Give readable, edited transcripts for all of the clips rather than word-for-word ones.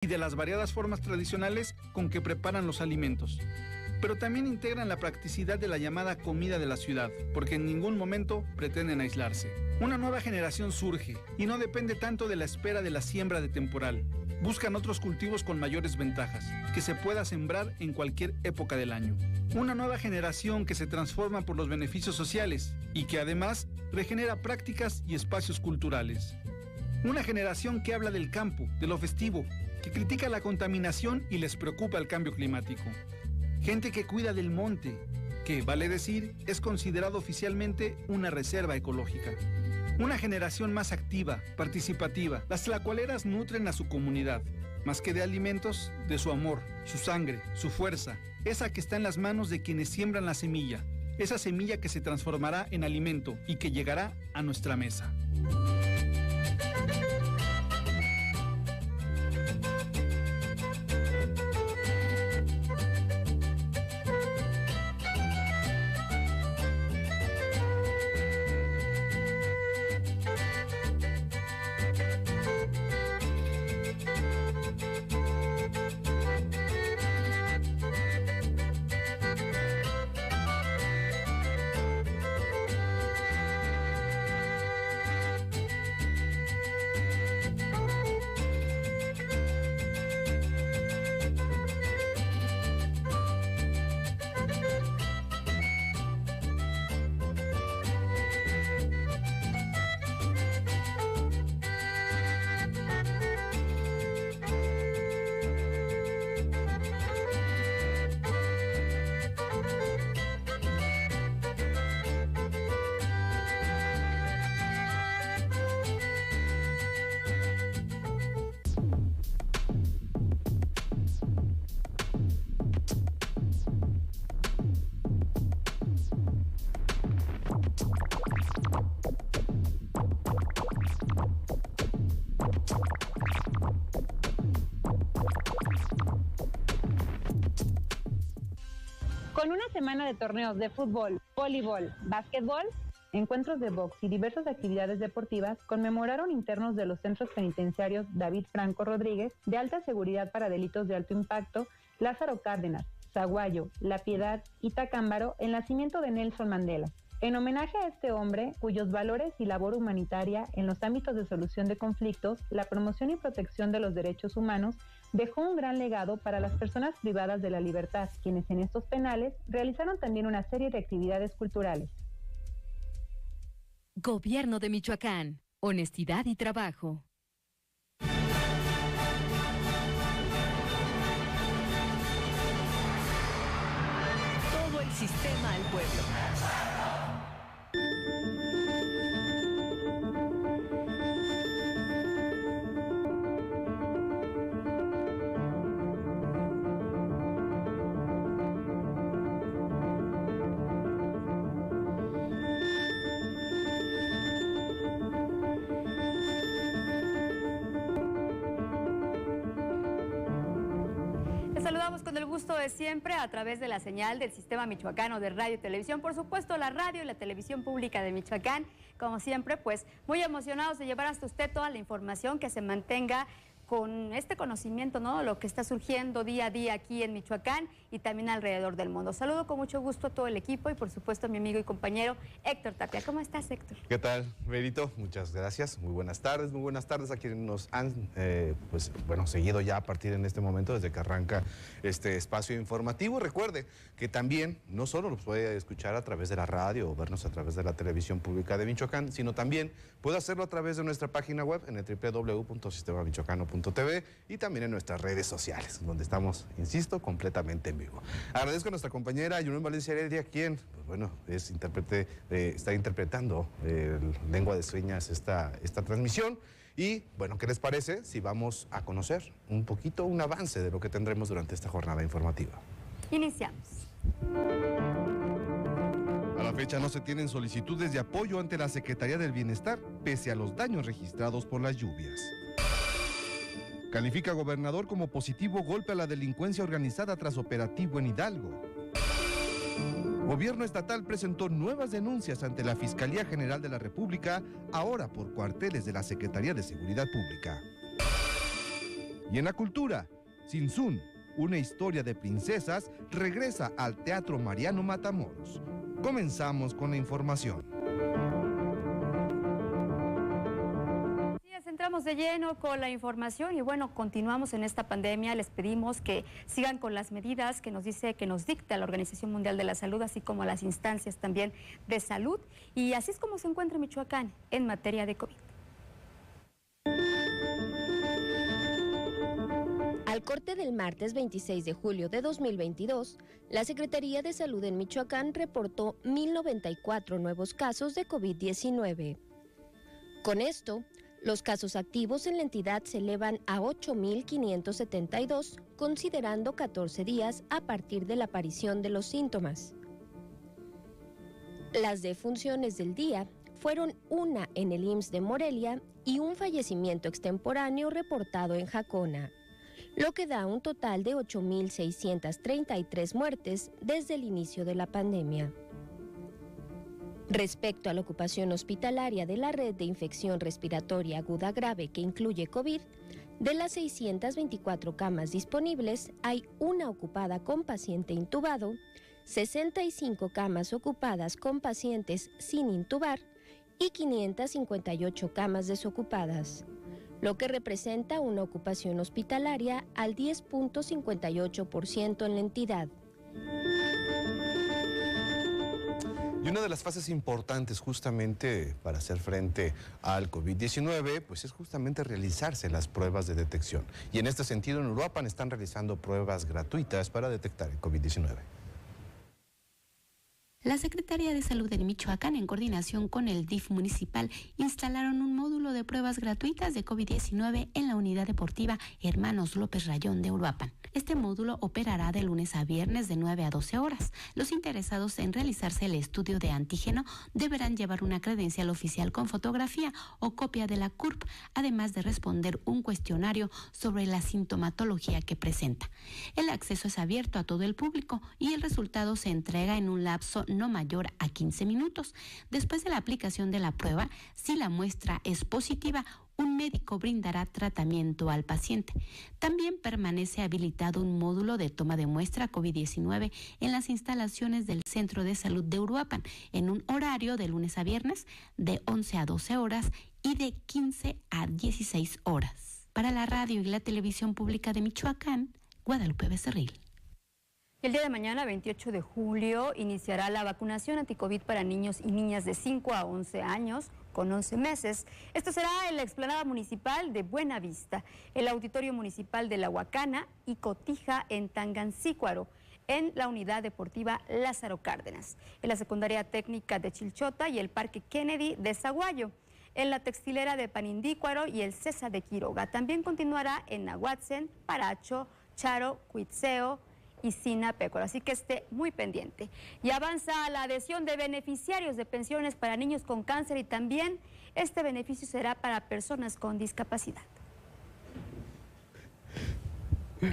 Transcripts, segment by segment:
y de las variadas formas tradicionales con que preparan los alimentos. Pero también integran la practicidad de la llamada comida de la ciudad, porque en ningún momento pretenden aislarse. Una nueva generación surge y no depende tanto de la espera de la siembra de temporal. Buscan otros cultivos con mayores ventajas, que se pueda sembrar en cualquier época del año. Una nueva generación que se transforma por los beneficios sociales y que además regenera prácticas y espacios culturales. Una generación que habla del campo, de lo festivo, que critica la contaminación y les preocupa el cambio climático. Gente que cuida del monte, que, vale decir, es considerado oficialmente una reserva ecológica. Una generación más activa, participativa. Las tlacualeras nutren a su comunidad, más que de alimentos, de su amor, su sangre, su fuerza, esa que está en las manos de quienes siembran la semilla, esa semilla que se transformará en alimento y que llegará a nuestra mesa. Con una semana de torneos de fútbol, voleibol, básquetbol, encuentros de box y diversas actividades deportivas, conmemoraron internos de los centros penitenciarios David Franco Rodríguez, de alta seguridad para delitos de alto impacto, Lázaro Cárdenas, Zaguayo, La Piedad y Tacámbaro el nacimiento de Nelson Mandela. En homenaje a este hombre, cuyos valores y labor humanitaria en los ámbitos de solución de conflictos, la promoción y protección de los derechos humanos, dejó un gran legado para las personas privadas de la libertad, quienes en estos penales realizaron también una serie de actividades culturales. Gobierno de Michoacán. Honestidad y trabajo. Todo el sistema al pueblo. Saludamos con el gusto de siempre a través de la señal del Sistema Michoacano de Radio y Televisión, por supuesto la radio y la televisión pública de Michoacán, como siempre, pues muy emocionados de llevar hasta usted toda la información, que se mantenga con este conocimiento, ¿no? Lo que está surgiendo día a día aquí en Michoacán y también alrededor del mundo. Saludo con mucho gusto a todo el equipo y por supuesto a mi amigo y compañero Héctor Tapia. ¿Cómo estás, Héctor? ¿Qué tal, Berito? Muchas gracias. Muy buenas tardes a quienes nos han seguido ya a partir en este momento desde que arranca este espacio informativo. Recuerde que también no solo los puede escuchar a través de la radio o vernos a través de la televisión pública de Michoacán, sino también puede hacerlo a través de nuestra página web en el www.sistemamichoacano.tv y también en nuestras redes sociales, donde estamos, insisto, completamente en vivo. Agradezco a nuestra compañera Yunel Valencia Heredia, quien, es intérprete, está interpretando lengua de señas esta transmisión. Y, ¿qué les parece si vamos a conocer un poquito, un avance de lo que tendremos durante esta jornada informativa? Iniciamos. A la fecha no se tienen solicitudes de apoyo ante la Secretaría del Bienestar, pese a los daños registrados por las lluvias. Califica gobernador como positivo golpe a la delincuencia organizada tras operativo en Hidalgo. Gobierno estatal presentó nuevas denuncias ante la Fiscalía General de la República, ahora por cuarteles de la Secretaría de Seguridad Pública. Y en la cultura, Sinsun, una historia de princesas, regresa al Teatro Mariano Matamoros. Comenzamos con la información. Entramos de lleno con la información y bueno, continuamos en esta pandemia. Les pedimos que sigan con las medidas que nos dicta la Organización Mundial de la Salud, así como las instancias también de salud. Y así es como se encuentra Michoacán en materia de COVID. Al corte del martes 26 de julio de 2022, la Secretaría de Salud en Michoacán reportó 1,094 nuevos casos de COVID-19. Con esto, los casos activos en la entidad se elevan a 8,572, considerando 14 días a partir de la aparición de los síntomas. Las defunciones del día fueron una en el IMSS de Morelia y un fallecimiento extemporáneo reportado en Jacona, lo que da un total de 8,633 muertes desde el inicio de la pandemia. Respecto a la ocupación hospitalaria de la red de infección respiratoria aguda grave que incluye COVID, de las 624 camas disponibles, hay una ocupada con paciente intubado, 65 camas ocupadas con pacientes sin intubar y 558 camas desocupadas, lo que representa una ocupación hospitalaria al 10,58% en la entidad. Y una de las fases importantes justamente para hacer frente al COVID-19, pues es justamente realizarse las pruebas de detección. Y en este sentido, en Uruapan están realizando pruebas gratuitas para detectar el COVID-19. La Secretaría de Salud de Michoacán, en coordinación con el DIF municipal, instalaron un módulo de pruebas gratuitas de COVID-19 en la unidad deportiva Hermanos López Rayón de Uruapan. Este módulo operará de lunes a viernes de 9 a 12 horas. Los interesados en realizarse el estudio de antígeno deberán llevar una credencial oficial con fotografía o copia de la CURP, además de responder un cuestionario sobre la sintomatología que presenta. El acceso es abierto a todo el público y el resultado se entrega en un lapso no mayor a 15 minutos. Después de la aplicación de la prueba, si la muestra es positiva, un médico brindará tratamiento al paciente. También permanece habilitado un módulo de toma de muestra COVID-19 en las instalaciones del Centro de Salud de Uruapan, en un horario de lunes a viernes de 11 a 12 horas y de 15 a 16 horas. Para la radio y la televisión pública de Michoacán, Guadalupe Becerril. El día de mañana, 28 de julio, iniciará la vacunación anticovid para niños y niñas de 5 a 11 años con 11 meses. Esto será en la explanada municipal de Buenavista, el auditorio municipal de La Huacana y Cotija en Tangancícuaro, en la unidad deportiva Lázaro Cárdenas, en la secundaria técnica de Chilchota y el Parque Kennedy de Zaguayo, en la textilera de Panindícuaro y el Cesa de Quiroga. También continuará en Nahuatzen, Paracho, Charo, Cuitzeo y Sinapecuaro, así que esté muy pendiente. Y avanza la adhesión de beneficiarios de pensiones para niños con cáncer y también este beneficio será para personas con discapacidad.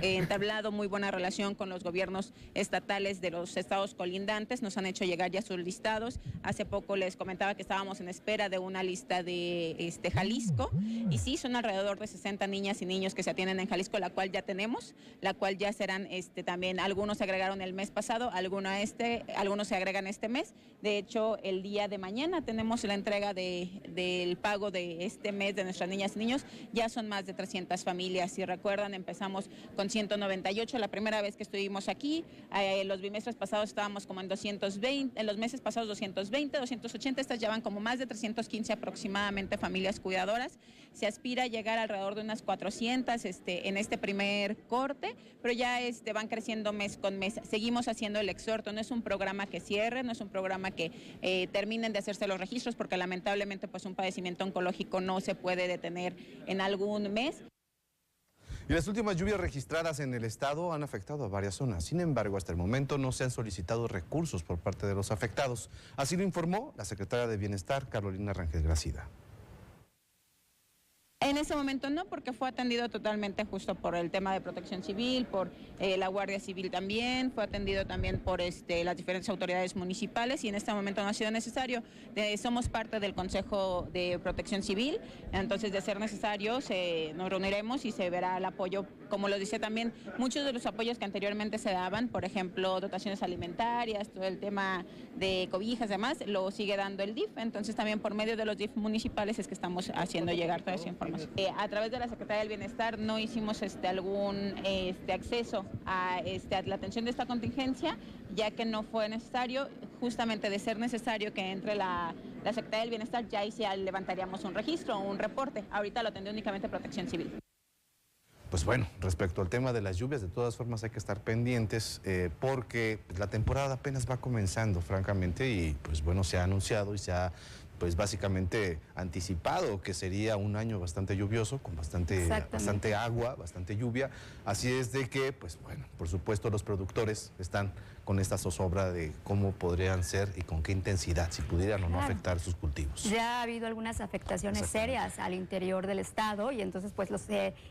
Entablado muy buena relación con los gobiernos estatales de los estados colindantes, nos han hecho llegar ya sus listados. Hace poco les comentaba que estábamos en espera de una lista de Jalisco y sí, son alrededor de 60 niñas y niños que se atienden en Jalisco, la cual ya tenemos, la cual ya serán también, algunos se agregaron el mes pasado, algunos se agregan este mes. De hecho, el día de mañana tenemos la entrega del pago de este mes de nuestras niñas y niños. Ya son más de 300 familias. Si recuerdan, empezamos con 198 la primera vez que estuvimos aquí. Los bimestres pasados estábamos como en 220, en los meses pasados 220, 280, estas ya van como más de 315 aproximadamente familias cuidadoras. Se aspira a llegar alrededor de unas 400 en este primer corte, pero ya van creciendo mes con mes. Seguimos haciendo el exhorto, no es un programa que cierre, no es un programa que terminen de hacerse los registros, porque lamentablemente pues un padecimiento oncológico no se puede detener en algún mes. Y las últimas lluvias registradas en el estado han afectado a varias zonas. Sin embargo, hasta el momento no se han solicitado recursos por parte de los afectados. Así lo informó la secretaria de Bienestar, Carolina Rangel Gracida. En ese momento no, porque fue atendido totalmente justo por el tema de Protección Civil, por la Guardia Civil también, fue atendido también por las diferentes autoridades municipales y en este momento no ha sido necesario. Somos parte del Consejo de Protección Civil, entonces de ser necesario nos reuniremos y se verá el apoyo, como lo dice también, muchos de los apoyos que anteriormente se daban, por ejemplo, dotaciones alimentarias, todo el tema de cobijas y demás, lo sigue dando el DIF, entonces también por medio de los DIF municipales es que estamos haciendo llegar toda esa información. A través de la Secretaría del Bienestar no hicimos algún acceso a la atención de esta contingencia, ya que no fue necesario, justamente de ser necesario que entre la Secretaría del Bienestar, ya ahí sí levantaríamos un registro, un reporte. Ahorita lo atendió únicamente Protección Civil. Pues bueno, respecto al tema de las lluvias, de todas formas hay que estar pendientes porque la temporada apenas va comenzando, francamente, y pues bueno, se ha anunciado y se ha pues básicamente anticipado que sería un año bastante lluvioso, con bastante agua, bastante lluvia. Así es de que, pues bueno, por supuesto los productores están con esta zozobra de cómo podrían ser y con qué intensidad, si pudieran o no afectar sus cultivos. Ya ha habido algunas afectaciones serias al interior del estado y entonces pues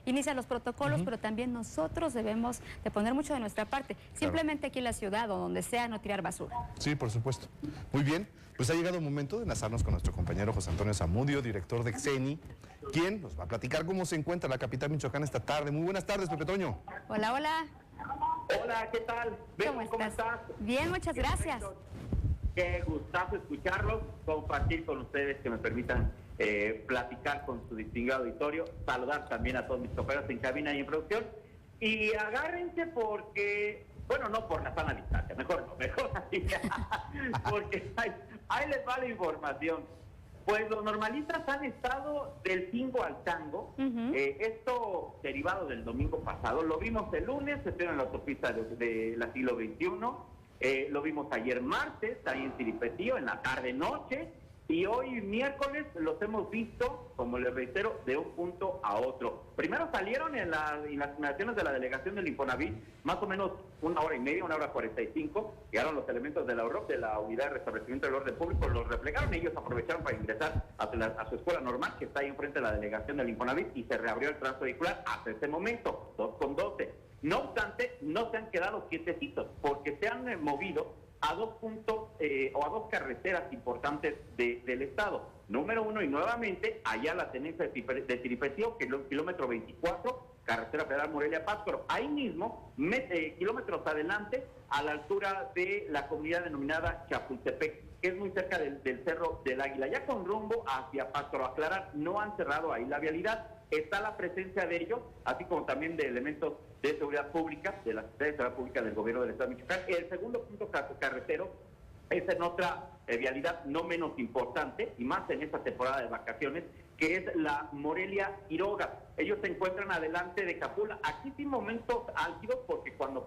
inician los protocolos, pero también nosotros debemos de poner mucho de nuestra parte. Simplemente aquí en la ciudad o donde sea, no tirar basura. Sí, por supuesto. Muy bien, pues ha llegado el momento de enlazarnos con nuestro compañero José Antonio Zamudio, director de XENI, quien nos va a platicar cómo se encuentra la capital michoacana esta tarde. Muy buenas tardes, Pepe Toño. Hola, hola. Hola, ¿qué tal? ¿Cómo estás? Bien, muchas gracias. Qué gustazo escucharlos, compartir con ustedes, que me permitan platicar con su distinguido auditorio, saludar también a todos mis compañeros en cabina y en producción. Y agárrense porque, bueno, no por la sana distancia, mejor así, porque ahí les va la información. Pues los normalistas han estado del tingo al tango, esto derivado del domingo pasado. Lo vimos el lunes, estuvieron en la autopista de la siglo XXI, lo vimos ayer martes, ahí en Siripetío, en la tarde-noche, y hoy miércoles los hemos visto, como les reitero, de un punto a otro. Primero salieron en las inmediaciones de la delegación del Infonavit, más o menos 1 hora y media, 1 hora 45, llegaron los elementos de la UROP, de la Unidad de Restablecimiento del Orden Público, los replegaron, ellos aprovecharon para ingresar a su escuela normal, que está ahí enfrente de la delegación del Infonavit, y se reabrió el tránsito vehicular hasta ese momento, 2:12. No obstante, no se han quedado quietecitos, porque se han movido a 2 puntos o a 2 carreteras importantes del estado. Número 1, y nuevamente, allá la tenencia de Siripetío, kilómetro 24, carretera federal Morelia-Pátzcuaro. Ahí mismo, kilómetros adelante, a la altura de la comunidad denominada Chapultepec, que es muy cerca del Cerro del Águila. Ya con rumbo hacia Pátzcuaro. Aclarar, no han cerrado ahí la vialidad. Está la presencia de ellos, así como también de elementos de seguridad pública, de la Secretaría de Seguridad Pública del Gobierno del Estado de Michoacán. El segundo punto carretero es en otra vialidad no menos importante, y más en esta temporada de vacaciones, que es la Morelia-Quiroga. Ellos se encuentran adelante de Capula. Aquí sí momentos álgidos, porque cuando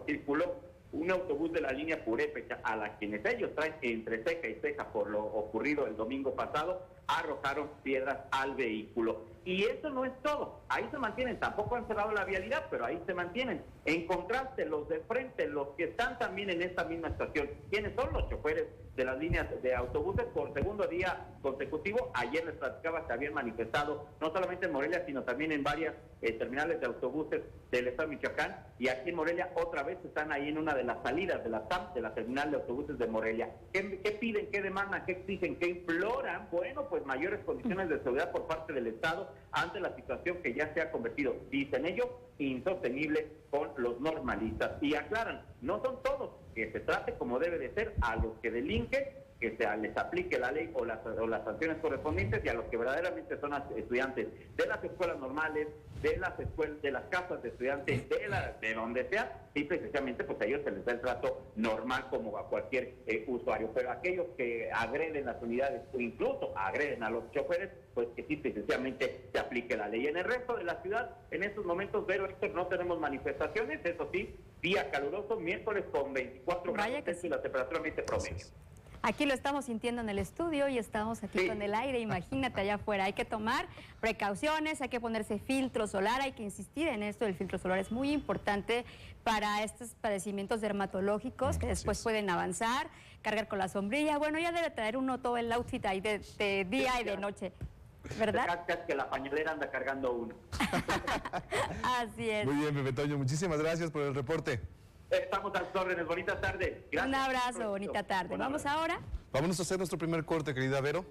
circuló un autobús de la línea Purépecha, a la quienes ellos traen entre ceja y ceja por lo ocurrido el domingo pasado, arrojaron piedras al vehículo. Y eso no es todo, ahí se mantienen, tampoco han cerrado la vialidad, pero ahí se mantienen. En contraste, los de frente, los que están también en esta misma estación, ¿quiénes son? Los choferes de las líneas de autobuses. Por segundo día consecutivo, ayer les platicaba, se habían manifestado, no solamente en Morelia, sino también en varias terminales de autobuses del estado de Michoacán, y aquí en Morelia otra vez están ahí en una de las salidas de la TAM, de la terminal de autobuses de Morelia. ¿Qué piden, qué demandan, qué exigen, qué imploran? Bueno, pues mayores condiciones de seguridad por parte del Estado ante la situación que ya se ha convertido, dicen ellos, insostenible con los normalistas. Y aclaran, no son todos, que se trate como debe de ser a los que delinquen, que les aplique la ley o las sanciones correspondientes, y a los que verdaderamente son estudiantes de las escuelas normales, de las casas de estudiantes, de donde sea, y precisamente pues a ellos se les da el trato normal como a cualquier usuario. Pero aquellos que agreden las unidades o incluso agreden a los choferes, pues que sí, precisamente se aplique la ley. En el resto de la ciudad, en estos momentos, Vero, Héctor, no tenemos manifestaciones, eso sí, día caluroso, miércoles con 24 grados y la temperatura ambiente promedio. Aquí lo estamos sintiendo en el estudio y estamos aquí con el aire, imagínate allá afuera. Hay que tomar precauciones, hay que ponerse filtro solar, hay que insistir en esto. El filtro solar es muy importante para estos padecimientos dermatológicos que después pueden avanzar, cargar con la sombrilla. Bueno, ya debe traer uno todo el outfit ahí de día y de noche. ¿verdad? Casi que la pañalera anda cargando uno. Así es. Muy bien, Pepe Toño, muchísimas gracias por el reporte. Estamos a sus órdenes. Bonita tarde. Gracias. Un abrazo, bonita tarde. Vamos ahora. Vámonos a hacer nuestro primer corte, querida Vero.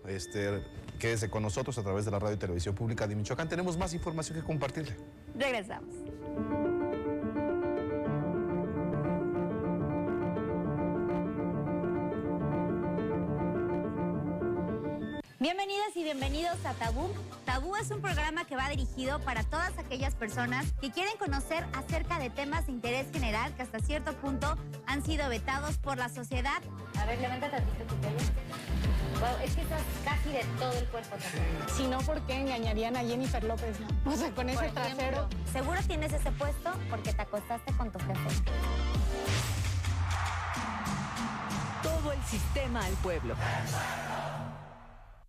Quédese con nosotros a través de la Radio y Televisión Pública de Michoacán. Tenemos más información que compartirle. Regresamos. Bienvenidas y bienvenidos a Tabú. Tabú es un programa que va dirigido para todas aquellas personas que quieren conocer acerca de temas de interés general que hasta cierto punto han sido vetados por la sociedad. A ver, levanta tantito tu pelo. Wow, es que estás casi de todo el cuerpo. Si no, ¿por qué engañarían a Jennifer López, no? O sea, con ese trasero. Seguro tienes ese puesto porque te acostaste con tu jefe. Todo el sistema al pueblo.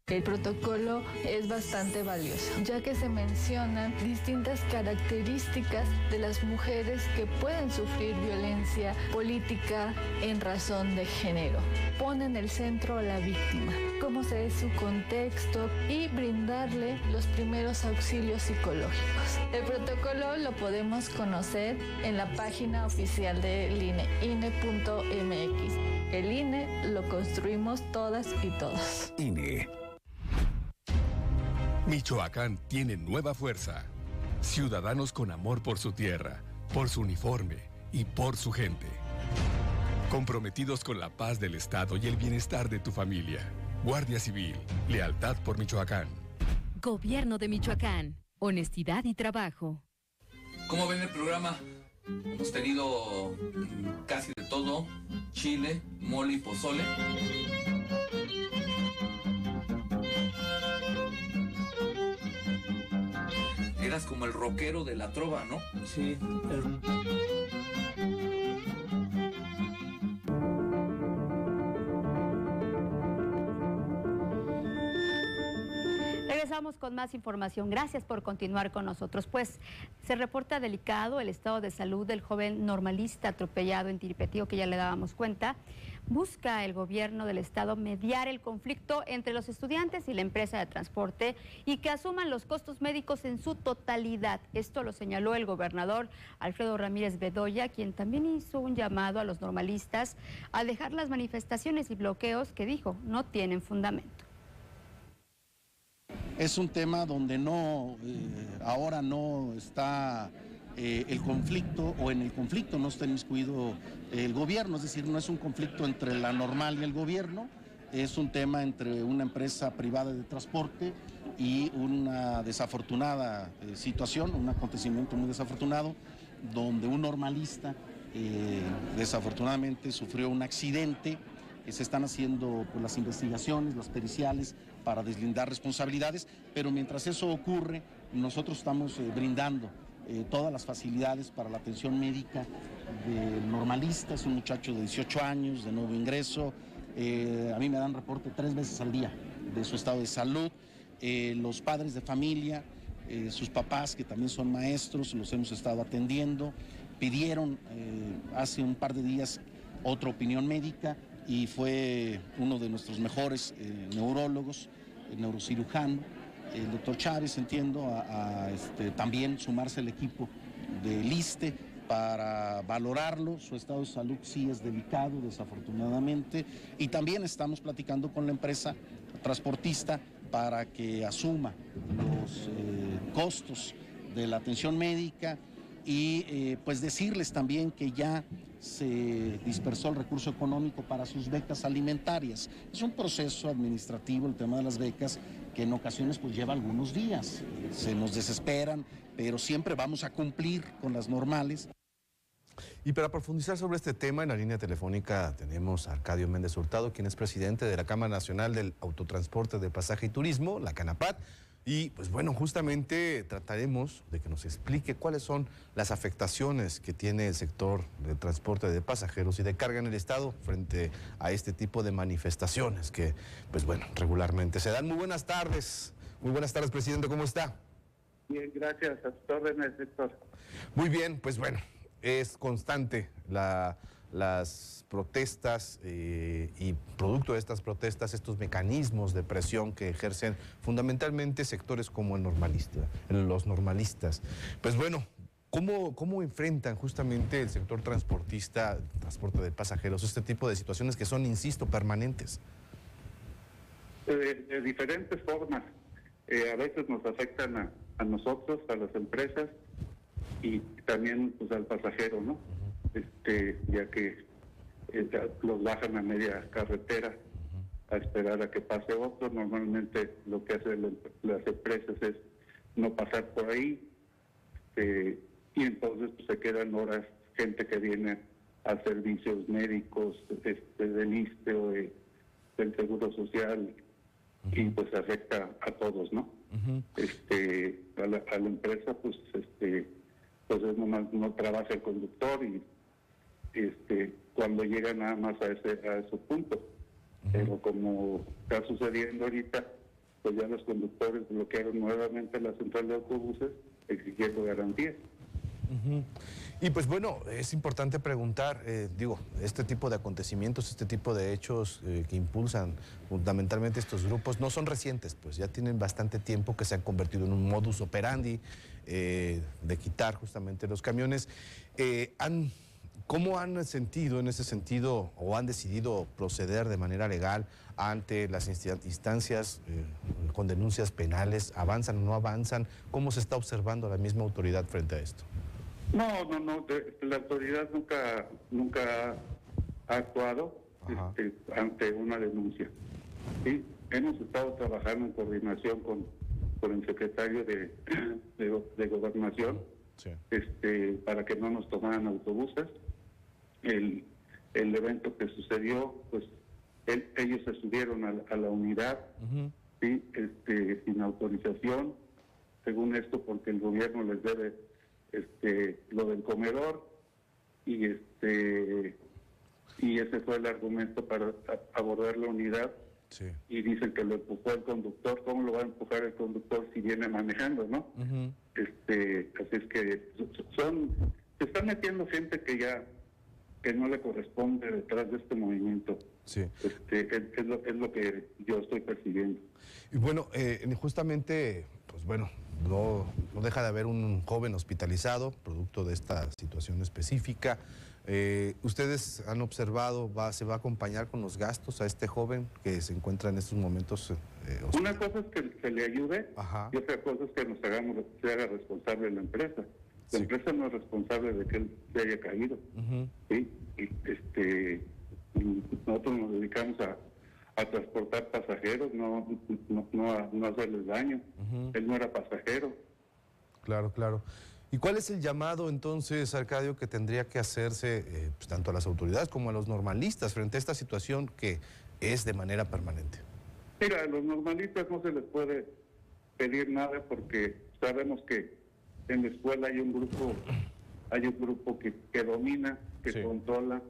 El protocolo es bastante valioso, ya que se mencionan distintas características de las mujeres que pueden sufrir violencia política en razón de género. Pone en el centro a la víctima, cómo se es su contexto y brindarle los primeros auxilios psicológicos. El protocolo lo podemos conocer en la página oficial del INE, INE.mx. El INE lo construimos todas y todos. INE. Michoacán tiene nueva fuerza. Ciudadanos con amor por su tierra, por su uniforme y por su gente. Comprometidos con la paz del Estado y el bienestar de tu familia. Guardia Civil, lealtad por Michoacán. Gobierno de Michoacán, honestidad y trabajo. ¿Cómo ven el programa? Hemos tenido casi de todo: chile, mole y pozole. Eras como el rockero de la trova, ¿no? Sí. Regresamos con más información. Gracias por continuar con nosotros. Pues se reporta delicado el estado de salud del joven normalista atropellado en Tiripetío, que ya le dábamos cuenta. Busca el gobierno del estado mediar el conflicto entre los estudiantes y la empresa de transporte y que asuman los costos médicos en su totalidad. Esto lo señaló el gobernador Alfredo Ramírez Bedoya, quien también hizo un llamado a los normalistas a dejar las manifestaciones y bloqueos que dijo no tienen fundamento. Es un tema donde ahora no está el conflicto, o en el conflicto no está inmiscuido el gobierno, es decir, no es un conflicto entre la normal y el gobierno, es un tema entre una empresa privada de transporte y una desafortunada situación, un acontecimiento muy desafortunado, donde un normalista desafortunadamente sufrió un accidente. Se están haciendo pues, las investigaciones, las periciales, para deslindar responsabilidades, pero mientras eso ocurre, nosotros estamos brindando todas las facilidades para la atención médica del normalista. Es un muchacho de 18 años, de nuevo ingreso. A mí me dan reporte 3 veces al día de su estado de salud. Los padres de familia, sus papás, que también son maestros, los hemos estado atendiendo. Pidieron hace un par de días otra opinión médica, y fue uno de nuestros mejores neurólogos, el neurocirujano, el doctor Chávez, entiendo, también sumarse al equipo del ISSSTE para valorarlo. Su estado de salud sí es delicado, desafortunadamente, y también estamos platicando con la empresa transportista para que asuma los costos de la atención médica y pues decirles también que ya se dispersó el recurso económico para sus becas alimentarias. Es un proceso administrativo el tema de las becas que en ocasiones pues lleva algunos días, se nos desesperan, pero siempre vamos a cumplir con las normales. Y para profundizar sobre este tema, en la línea telefónica tenemos a Arcadio Méndez Hurtado, quien es presidente de la Cámara Nacional del Autotransporte de Pasaje y Turismo, la CANAPAT. Y pues bueno, justamente trataremos de que nos explique cuáles son las afectaciones que tiene el sector del transporte de pasajeros y de carga en el estado frente a este tipo de manifestaciones que pues bueno, regularmente se dan. Muy buenas tardes, presidente, ¿cómo está? Bien, gracias, a sus órdenes, Héctor. Muy bien, pues bueno, es constante la las protestas y producto de estas protestas, estos mecanismos de presión que ejercen fundamentalmente sectores como los normalistas. Pues bueno, ¿cómo enfrentan justamente el sector transportista, transporte de pasajeros, este tipo de situaciones que son, insisto, permanentes? De diferentes formas. A veces nos afectan a nosotros, a las empresas y también pues al pasajero, ¿no? Ya que los bajan a media carretera a esperar a que pase otro. Normalmente lo que hacen las empresas es no pasar por ahí, y entonces pues, se quedan horas gente que viene a servicios médicos del ISSSTE o del Seguro Social, y pues afecta a todos, ¿no? A la empresa pues pues no trabaja el conductor y cuando llega nada más a ese punto. Pero como está sucediendo ahorita, pues ya los conductores bloquearon nuevamente la central de autobuses exigiendo garantías. Y pues bueno, es importante preguntar, este tipo de acontecimientos, este tipo de hechos que impulsan fundamentalmente estos grupos, no son recientes, pues ya tienen bastante tiempo que se han convertido en un modus operandi de quitar justamente los camiones. ¿Cómo han sentido en ese sentido o han decidido proceder de manera legal ante las instancias con denuncias penales? ¿Avanzan o no avanzan? ¿Cómo se está observando la misma autoridad frente a esto? No, la autoridad nunca ha actuado ante una denuncia. ¿Sí? Hemos estado trabajando en coordinación con el secretario de Gobernación, para que no nos tomaran autobuses. El evento que sucedió, pues ellos se subieron a la unidad, ¿sí? Sin autorización, según esto porque el gobierno les debe lo del comedor, y ese fue el argumento para abordar la unidad. Y dicen que lo empujó el conductor. ¿Cómo lo va a empujar el conductor si viene manejando, no? Así es que se están metiendo gente que no le corresponde detrás de este movimiento. Es lo que yo estoy percibiendo. Y bueno, justamente, pues bueno, no deja de haber un joven hospitalizado producto de esta situación específica. ¿Ustedes han observado, se va a acompañar con los gastos a este joven que se encuentra en estos momentos? Una cosa es que se le ayude, y otra cosa es que se haga responsable la empresa. La empresa no es responsable de que él se haya caído. ¿Sí? Nosotros nos dedicamos a transportar pasajeros, no a hacerles daño. Él no era pasajero. Claro. ¿Y cuál es el llamado entonces, Arcadio, que tendría que hacerse pues, tanto a las autoridades como a los normalistas frente a esta situación que es de manera permanente? Mira, a los normalistas no se les puede pedir nada porque sabemos que en la escuela hay un grupo que domina, que controla,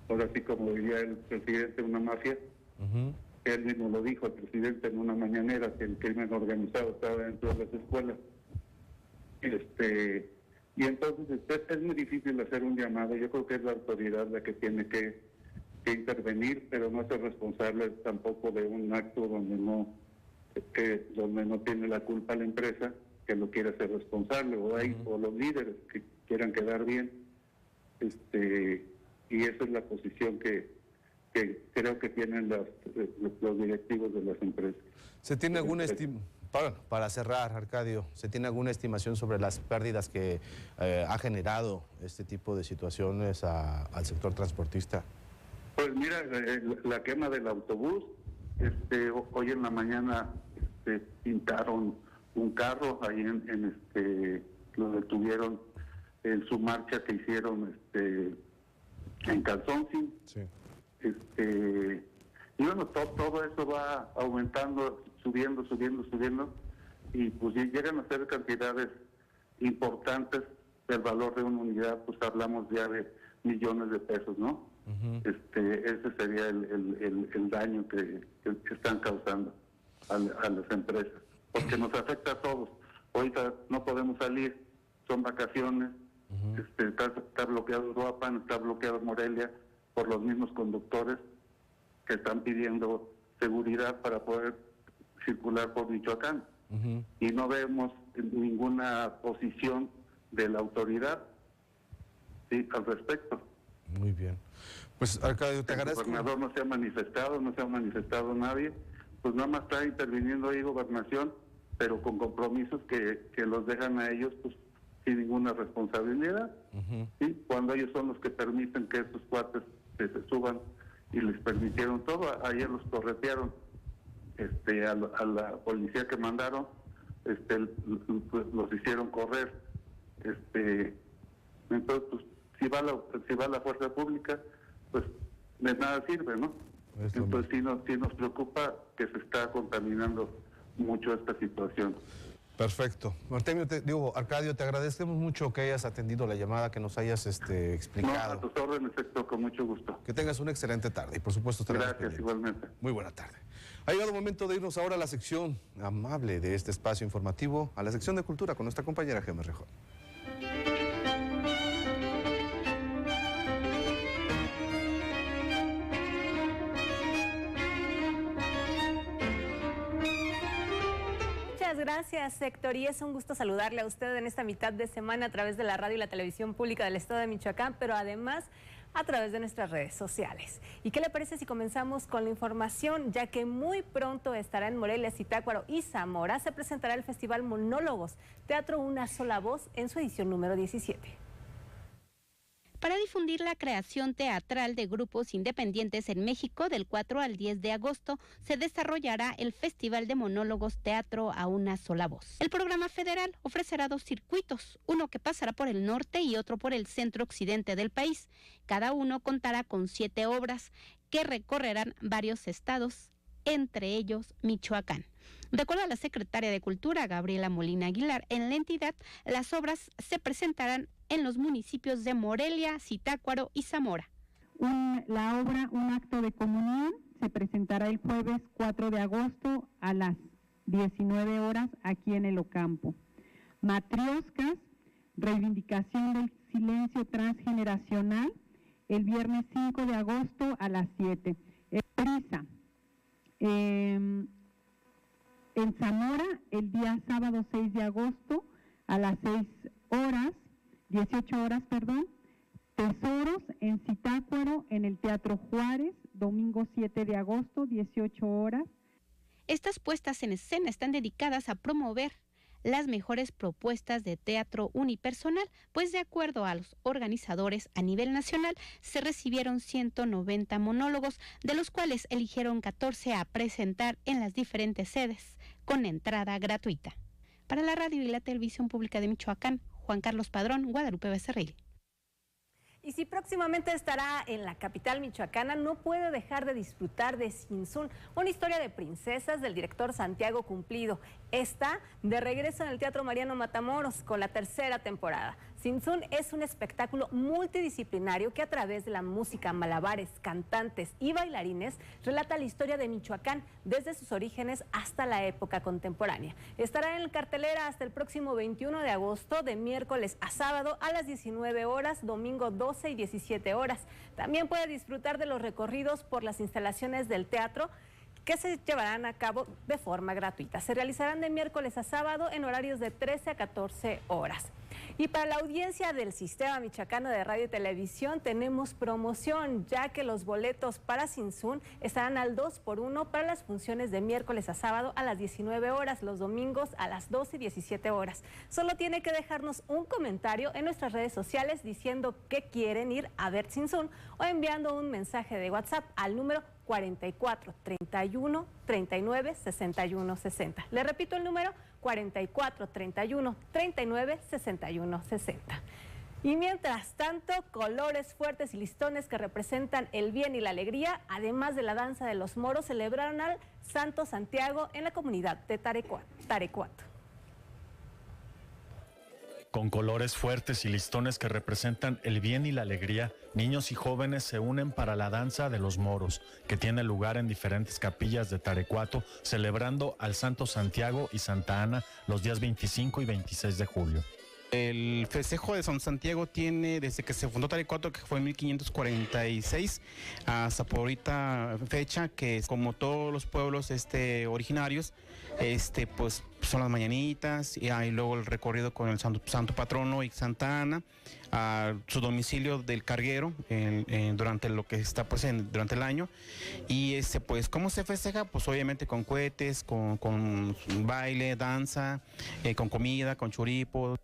ahora sí como diría el presidente, una mafia. Él mismo lo dijo, el presidente, en una mañanera, que el crimen organizado estaba dentro de las escuelas. Y entonces es muy difícil hacer un llamado. Yo creo que es la autoridad la que tiene que intervenir, pero no ser responsable tampoco de un acto donde no tiene la culpa la empresa, que lo quiere hacer responsable, o los líderes que quieran quedar bien. Y esa es la posición que creo que tienen los directivos de las empresas. ¿Se tiene alguna para cerrar, Arcadio, ¿se tiene alguna estimación sobre las pérdidas que ha generado este tipo de situaciones al sector transportista? Pues mira, la quema del autobús, hoy en la mañana pintaron un carro, ahí lo detuvieron en su marcha que hicieron en Calzoncin. Y bueno, todo eso va aumentando, subiendo, y pues si llegan a ser cantidades importantes del valor de una unidad, pues hablamos ya de millones de pesos, ¿no? Ese sería el daño que están causando a las empresas, porque nos afecta a todos. Ahorita no podemos salir, son vacaciones, Está bloqueado Uruapan, está bloqueado Morelia por los mismos conductores que están pidiendo seguridad para poder circular por Michoacán. Y no vemos ninguna posición de la autoridad al respecto. Muy bien. Pues, Arcadio, te agradezco. El gobernador no se ha manifestado nadie, pues nada más está interviniendo ahí Gobernación, pero con compromisos que los dejan a ellos pues sin ninguna responsabilidad, ¿sí? Cuando ellos son los que permiten que estos cuates se suban y les permitieron todo. Ayer los corretearon a la policía que mandaron, los hicieron correr, entonces pues si va la fuerza pública, pues de nada sirve, ¿no? Entonces sí nos preocupa que se está contaminando mucho esta situación. Perfecto. Arcadio, te agradecemos mucho que hayas atendido la llamada, que nos hayas explicado. No, a tus órdenes, con mucho gusto. Que tengas una excelente tarde y por supuesto gracias, igualmente. Muy buena tarde. Ha llegado el momento de irnos ahora a la sección amable de este espacio informativo, a la sección de cultura con nuestra compañera Gemma Rejón. Gracias, Héctor, y es un gusto saludarle a usted en esta mitad de semana a través de la radio y la televisión pública del estado de Michoacán, pero además a través de nuestras redes sociales. ¿Y qué le parece si comenzamos con la información? Ya que muy pronto estará en Morelia, Zitácuaro y Zamora, se presentará el Festival Monólogos, Teatro Una Sola Voz, en su edición número 17. Para difundir la creación teatral de grupos independientes en México, del 4 al 10 de agosto, se desarrollará el Festival de Monólogos Teatro a Una Sola Voz. El programa federal ofrecerá 2 circuitos, uno que pasará por el norte y otro por el centro-occidente del país. Cada uno contará con 7 obras que recorrerán varios estados, entre ellos Michoacán. De acuerdo a la secretaria de Cultura, Gabriela Molina Aguilar, en la entidad las obras se presentarán en los municipios de Morelia, Zitácuaro y Zamora. La obra Un Acto de Comunión se presentará el jueves 4 de agosto a las 19 horas aquí en el Ocampo. Matrioscas, reivindicación del silencio transgeneracional, el viernes 5 de agosto a las 7. Prisa. En Zamora, el día sábado 6 de agosto a las 18 horas, Tesoros en Zitácuaro, en el Teatro Juárez, domingo 7 de agosto, 18 horas. Estas puestas en escena están dedicadas a promover las mejores propuestas de teatro unipersonal, pues de acuerdo a los organizadores a nivel nacional se recibieron 190 monólogos, de los cuales eligieron 14 a presentar en las diferentes sedes, con entrada gratuita. Para la radio y la televisión pública de Michoacán, Juan Carlos Padrón, Guadalupe Becerril. Y si próximamente estará en la capital michoacana, no puede dejar de disfrutar de Sinsun, una historia de princesas del director Santiago Cumplido. Está de regreso en el Teatro Mariano Matamoros con la 3ª temporada. Sinsun es un espectáculo multidisciplinario que a través de la música, malabares, cantantes y bailarines relata la historia de Michoacán desde sus orígenes hasta la época contemporánea. Estará en cartelera hasta el próximo 21 de agosto, de miércoles a sábado a las 19 horas, domingo 12 y 17 horas. También puede disfrutar de los recorridos por las instalaciones del teatro, que se llevarán a cabo de forma gratuita. Se realizarán de miércoles a sábado en horarios de 13 a 14 horas. Y para la audiencia del Sistema Michoacano de Radio y Televisión tenemos promoción, ya que los boletos para Sinsun estarán al 2x1 para las funciones de miércoles a sábado a las 19 horas, los domingos a las 12 y 17 horas. Solo tiene que dejarnos un comentario en nuestras redes sociales diciendo que quieren ir a ver Sinsun o enviando un mensaje de WhatsApp al número 44 31 39 61 60. Le repito el número 44 31 39 61 60. Y mientras tanto, colores fuertes y listones que representan el bien y la alegría, además de la danza de los moros, celebraron al Santo Santiago en la comunidad de Tarecuato. Con colores fuertes y listones que representan el bien y la alegría, niños y jóvenes se unen para la danza de los moros, que tiene lugar en diferentes capillas de Tarecuato, celebrando al Santo Santiago y Santa Ana los días 25 y 26 de julio. El festejo de San Santiago tiene desde que se fundó Tarecuato, que fue en 1546, hasta por ahorita fecha, que como todos los pueblos originarios, pues son las mañanitas y hay luego el recorrido con el santo patrono y Santa Ana a su domicilio del carguero durante lo que está pues durante el año. Y pues ¿cómo se festeja? Pues obviamente con cohetes, con baile, danza, con comida, con churipos.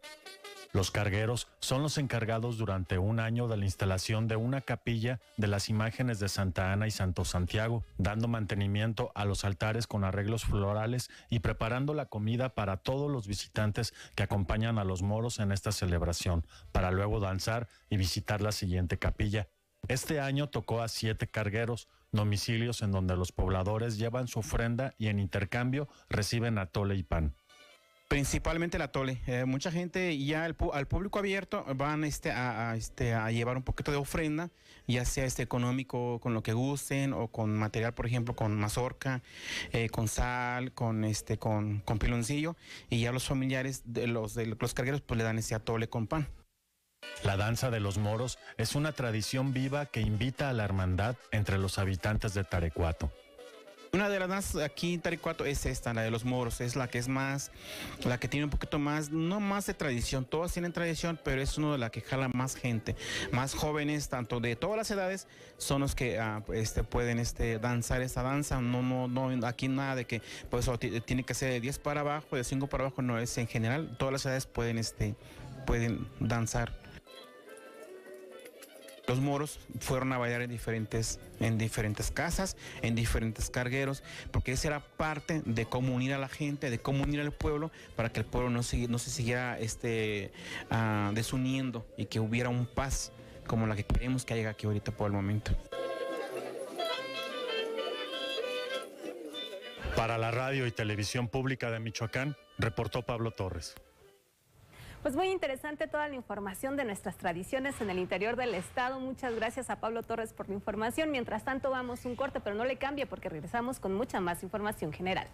Los cargueros son los encargados durante un año de la instalación de una capilla de las imágenes de Santa Ana y Santo Santiago, dando mantenimiento a los altares con arreglos florales y preparando la comida para todos los visitantes que acompañan a los moros en esta celebración, para luego danzar y visitar la siguiente capilla. Este año tocó a 7 cargueros, domicilios en donde los pobladores llevan su ofrenda y en intercambio reciben atole y pan. Principalmente el atole. Mucha gente ya al público abierto van a llevar un poquito de ofrenda, ya sea económico con lo que gusten o con material, por ejemplo, con mazorca, con sal, con piloncillo, y ya los familiares de los cargueros pues le dan ese atole con pan. La danza de los moros es una tradición viva que invita a la hermandad entre los habitantes de Tarecuato. Una de las danzas aquí en Tarecuato es esta, la de los moros, es la que es más, la que tiene un poquito más, no más de tradición, todas tienen tradición, pero es una de las que jala más gente, más jóvenes, tanto de todas las edades, son los que pueden danzar esta danza. No, aquí nada de que pues tiene que ser de 10 para abajo, de 5 para abajo, no, es en general, todas las edades pueden danzar. Los moros fueron a bailar en diferentes casas, en diferentes cargueros, porque esa era parte de cómo unir a la gente, de cómo unir al pueblo, para que el pueblo no se siguiera desuniendo y que hubiera un paz como la que queremos que haya aquí ahorita por el momento. Para la radio y televisión pública de Michoacán, reportó Pablo Torres. Pues muy interesante toda la información de nuestras tradiciones en el interior del estado. Muchas gracias a Pablo Torres por la información. Mientras tanto vamos un corte, pero no le cambie porque regresamos con mucha más información general.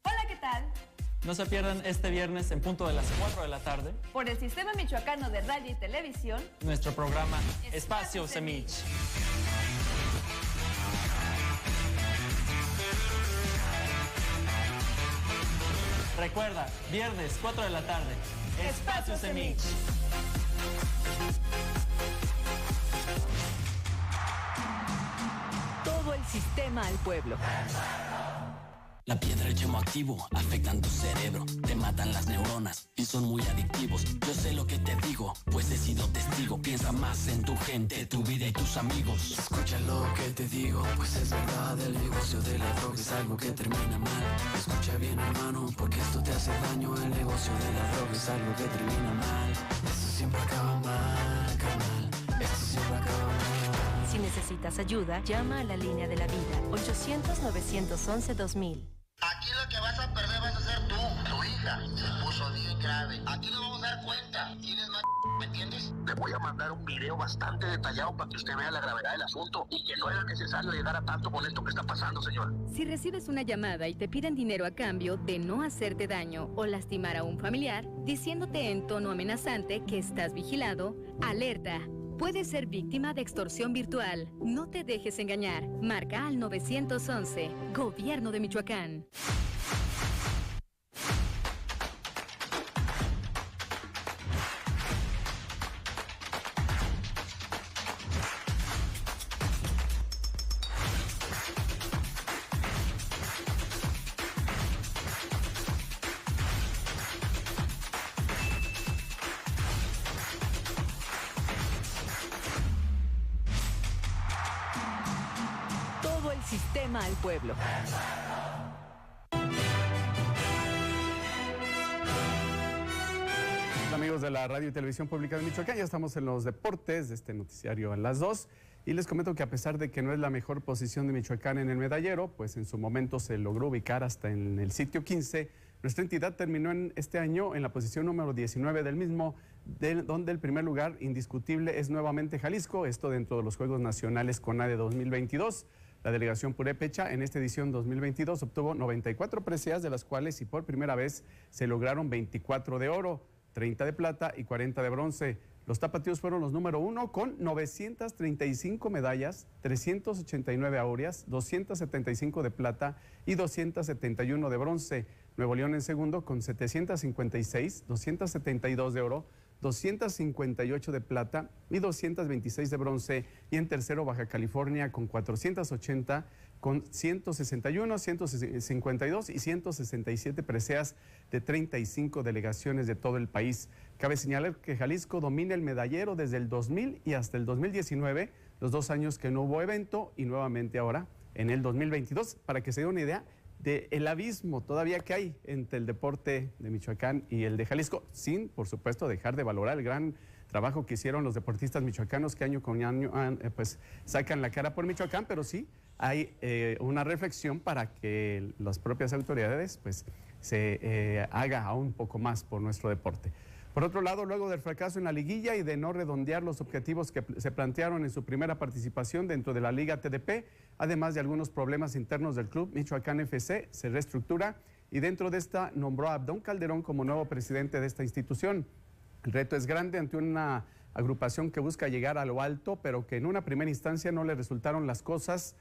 Hola, ¿qué tal? No se pierdan este viernes en punto de las 4 de la tarde por el Sistema Michoacano de Radio y Televisión nuestro programa Espacio Semich. Recuerda, viernes 4 de la tarde, Espacio Semich. Todo el sistema al pueblo. La piedra y el chemo activo afectan tu cerebro, te matan las neuronas y son muy adictivos. Yo sé lo que te digo, pues he sido testigo. Piensa más en tu gente, tu vida y tus amigos. Escucha lo que te digo, pues es verdad. El negocio de la droga es algo que termina mal. Escucha bien, hermano, porque esto te hace daño. El negocio de la droga es algo que termina mal. Esto siempre acaba mal, carnal. Esto siempre acaba mal. Si necesitas ayuda, llama a la línea de la vida, 800-911-2000. Aquí lo que vas a perder vas a ser tú, tu hija. Se puso bien grave. Aquí nos vamos a dar cuenta. ¿Tienes más? ¿Me entiendes? Le voy a mandar un video bastante detallado para que usted vea la gravedad del asunto y que no era necesario llegar a tanto con esto que está pasando, señor. Si recibes una llamada y te piden dinero a cambio de no hacerte daño o lastimar a un familiar, diciéndote en tono amenazante que estás vigilado, alerta. Puedes ser víctima de extorsión virtual. No te dejes engañar. Marca al 911. Gobierno de Michoacán. Sistema al pueblo. Amigos de la Radio y Televisión Pública de Michoacán, ya estamos en los deportes de este noticiario a las 2 y les comento que a pesar de que no es la mejor posición de Michoacán en el medallero, pues en su momento se logró ubicar hasta en el sitio 15 Nuestra entidad terminó en este año en la posición número 19 del mismo, donde el primer lugar indiscutible es nuevamente Jalisco, esto dentro de los Juegos Nacionales CONADE 2022. La delegación purépecha en esta edición 2022 obtuvo 94 preseas, de las cuales y por primera vez se lograron 24 de oro, 30 de plata y 40 de bronce. Los tapatíos fueron los número 1 con 935 medallas, 389 áureas, 275 de plata y 271 de bronce. Nuevo León en segundo con 756, 272 de oro, 258 de plata y 226 de bronce. Y en tercero Baja California con 480, con 161, 152 y 167 preseas de 35 delegaciones de todo el país. Cabe señalar que Jalisco domina el medallero desde el 2000 y hasta el 2019, los 2 años que no hubo evento, y nuevamente ahora en el 2022, para que se dé una idea del abismo todavía que hay entre el deporte de Michoacán y el de Jalisco, sin, por supuesto, dejar de valorar el gran trabajo que hicieron los deportistas michoacanos que año con año pues sacan la cara por Michoacán, pero sí hay una reflexión para que las propias autoridades pues se haga aún poco más por nuestro deporte. Por otro lado, luego del fracaso en la liguilla y de no redondear los objetivos que se plantearon en su primera participación dentro de la Liga TDP, además de algunos problemas internos del club, Michoacán FC se reestructura y dentro de esta nombró a Abdón Calderón como nuevo presidente de esta institución. El reto es grande ante una agrupación que busca llegar a lo alto, pero que en una primera instancia no le resultaron las cosas.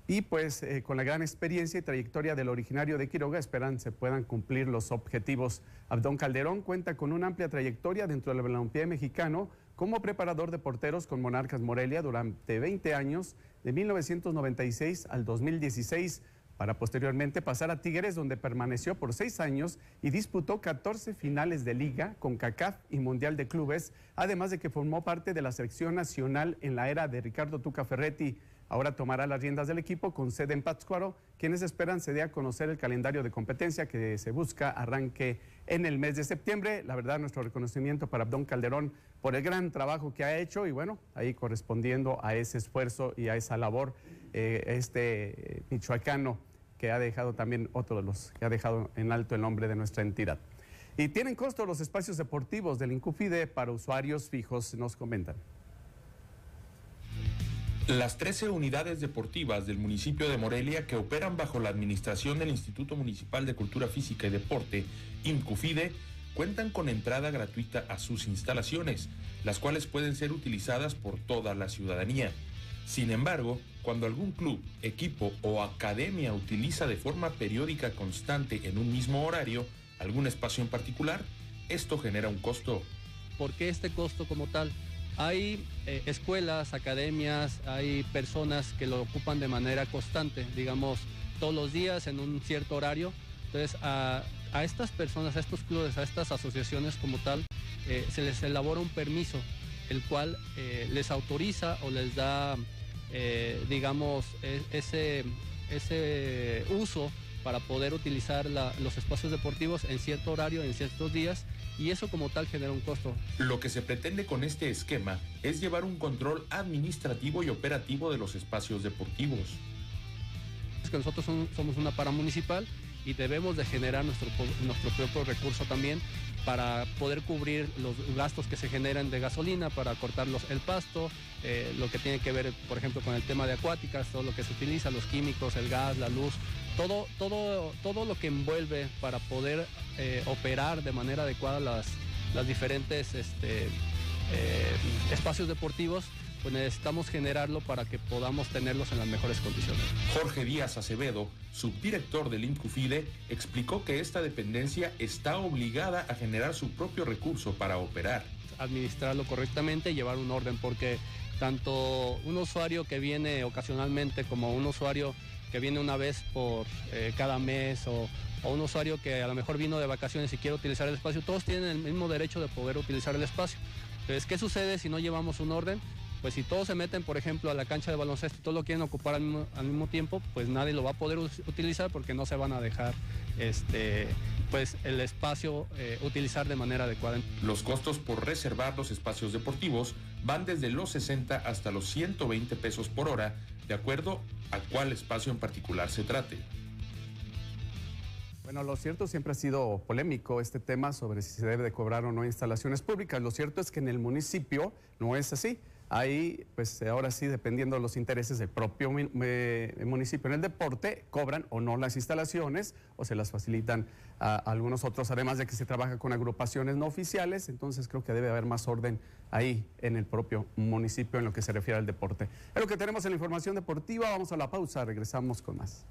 Y pues con la gran experiencia y trayectoria del originario de Quiroga esperan se puedan cumplir los objetivos. Abdón Calderón cuenta con una amplia trayectoria dentro del balompié mexicano como preparador de porteros con Monarcas Morelia durante 20 años, de 1996 al 2016, para posteriormente pasar a Tigres, donde permaneció por 6 años y disputó 14 finales de liga con CACAF y Mundial de Clubes, además de que formó parte de la selección nacional en la era de Ricardo Tuca Ferretti. Ahora tomará las riendas del equipo con sede en Pátzcuaro, quienes esperan se dé a conocer el calendario de competencia que se busca arranque en el mes de septiembre. La verdad, nuestro reconocimiento para Abdón Calderón por el gran trabajo que ha hecho y bueno, ahí correspondiendo a ese esfuerzo y a esa labor, michoacano que ha dejado también otro de los que ha dejado en alto el nombre de nuestra entidad. Y tienen costo los espacios deportivos del INCUFIDE para usuarios fijos, nos comentan. Las 13 unidades deportivas del municipio de Morelia que operan bajo la administración del Instituto Municipal de Cultura Física y Deporte, INCUFIDE, cuentan con entrada gratuita a sus instalaciones, las cuales pueden ser utilizadas por toda la ciudadanía. Sin embargo, cuando algún club, equipo o academia utiliza de forma periódica constante en un mismo horario algún espacio en particular, esto genera un costo. ¿Por qué este costo como tal? Hay escuelas, academias, hay personas que lo ocupan de manera constante, digamos, todos los días en un cierto horario. Entonces, a estas personas, a estos clubes, a estas asociaciones como tal, se les elabora un permiso, el cual les autoriza o les da, digamos, ese uso para poder utilizar los espacios deportivos en cierto horario, en ciertos días, y eso como tal genera un costo. Lo que se pretende con este esquema es llevar un control administrativo y operativo de los espacios deportivos. Es que nosotros somos una paramunicipal y debemos de generar nuestro propio recurso también para poder cubrir los gastos que se generan de gasolina, para cortar el pasto, lo que tiene que ver, por ejemplo, con el tema de acuáticas, todo lo que se utiliza, los químicos, el gas, la luz, todo lo que envuelve para poder operar de manera adecuada las diferentes espacios deportivos, pues necesitamos generarlo para que podamos tenerlos en las mejores condiciones. Jorge Díaz Acevedo, subdirector del INCUFIDE, explicó que esta dependencia está obligada a generar su propio recurso para operar. Administrarlo correctamente y llevar un orden, porque tanto un usuario que viene ocasionalmente como un usuario que viene una vez por cada mes o un usuario que a lo mejor vino de vacaciones y quiere utilizar el espacio, todos tienen el mismo derecho de poder utilizar el espacio. Entonces, ¿qué sucede si no llevamos un orden? Pues si todos se meten, por ejemplo, a la cancha de baloncesto y todos lo quieren ocupar al mismo tiempo, pues nadie lo va a poder utilizar porque no se van a dejar pues el espacio utilizar de manera adecuada. Los costos por reservar los espacios deportivos van desde los 60 hasta los 120 pesos por hora, de acuerdo a cuál espacio en particular se trate. Bueno, lo cierto siempre ha sido polémico este tema sobre si se debe de cobrar o no instalaciones públicas. Lo cierto es que en el municipio no es así. Ahí, pues ahora sí, dependiendo de los intereses del propio municipio en el deporte, cobran o no las instalaciones o se las facilitan a algunos otros, además de que se trabaja con agrupaciones no oficiales. Entonces creo que debe haber más orden ahí en el propio municipio en lo que se refiere al deporte. Es lo que tenemos en la información deportiva. Vamos a la pausa, regresamos con más.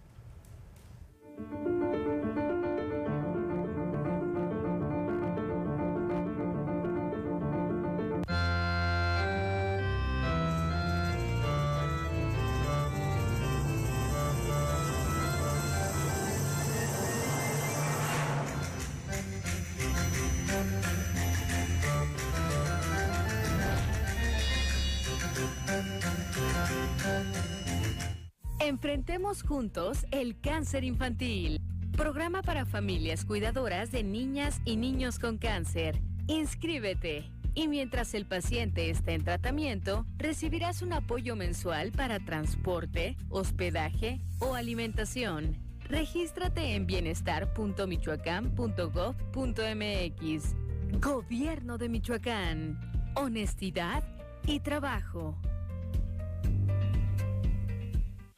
Enfrentemos juntos el cáncer infantil. Programa para familias cuidadoras de niñas y niños con cáncer. Inscríbete. Y mientras el paciente está en tratamiento, recibirás un apoyo mensual para transporte, hospedaje o alimentación. Regístrate en bienestar.michoacán.gov.mx. Gobierno de Michoacán. Honestidad y trabajo.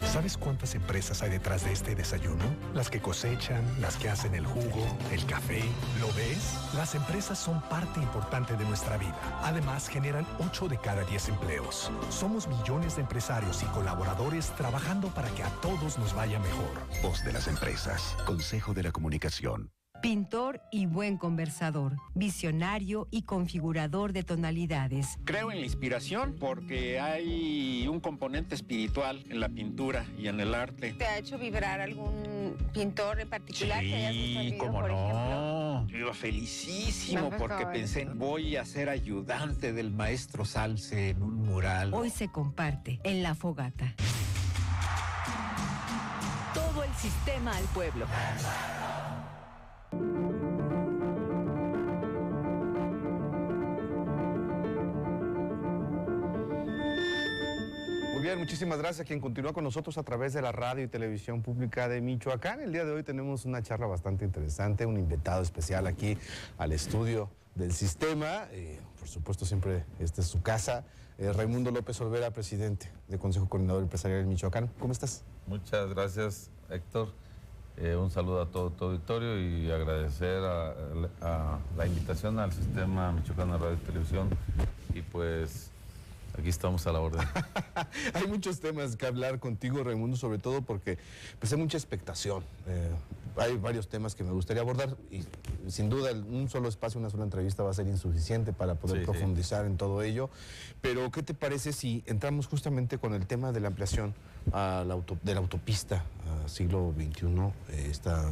¿Sabes cuántas empresas hay detrás de este desayuno? Las que cosechan, las que hacen el jugo, el café. ¿Lo ves? Las empresas son parte importante de nuestra vida. Además, generan 8 de cada 10 empleos. Somos millones de empresarios y colaboradores trabajando para que a todos nos vaya mejor. Voz de las empresas. Consejo de la Comunicación. Pintor y buen conversador, visionario y configurador de tonalidades. Creo en la inspiración porque hay un componente espiritual en la pintura y en el arte. ¿Te ha hecho vibrar algún pintor en particular Sí, que hayas visto el video, cómo por ejemplo? no. Yo iba felicísimo porque pensé, voy a ser ayudante del maestro Salce en un mural. Hoy se comparte en La Fogata. Todo el sistema al pueblo. Muy bien, muchísimas gracias a quien continúa con nosotros a través de la radio y televisión pública de Michoacán. El día de hoy tenemos una charla bastante interesante, un invitado especial aquí al estudio del sistema. Por supuesto, siempre esta es su casa. Raimundo López Olvera, presidente del Consejo Coordinador Empresarial de Michoacán. ¿Cómo estás? Muchas gracias, Héctor. Un saludo a todo tu auditorio y agradecer a la invitación al sistema michoacano de radio y televisión. Y pues aquí estamos a la orden. Hay muchos temas que hablar contigo, Raimundo, sobre todo porque pues, hay mucha expectación. Hay varios temas que me gustaría abordar y sin duda un solo espacio, una sola entrevista va a ser insuficiente para poder profundizar en todo ello. Pero ¿qué te parece si entramos justamente con el tema de la ampliación de la autopista siglo XXI? Está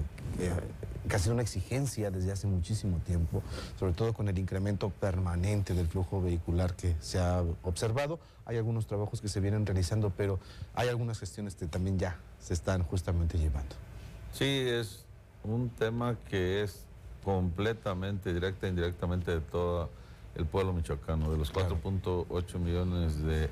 casi una exigencia desde hace muchísimo tiempo, sobre todo con el incremento permanente del flujo vehicular que se ha observado. Hay algunos trabajos que se vienen realizando, pero hay algunas gestiones que también ya se están justamente llevando. Sí, es un tema que es completamente, directa e indirectamente de todo el pueblo michoacano, de los 4.8 millones de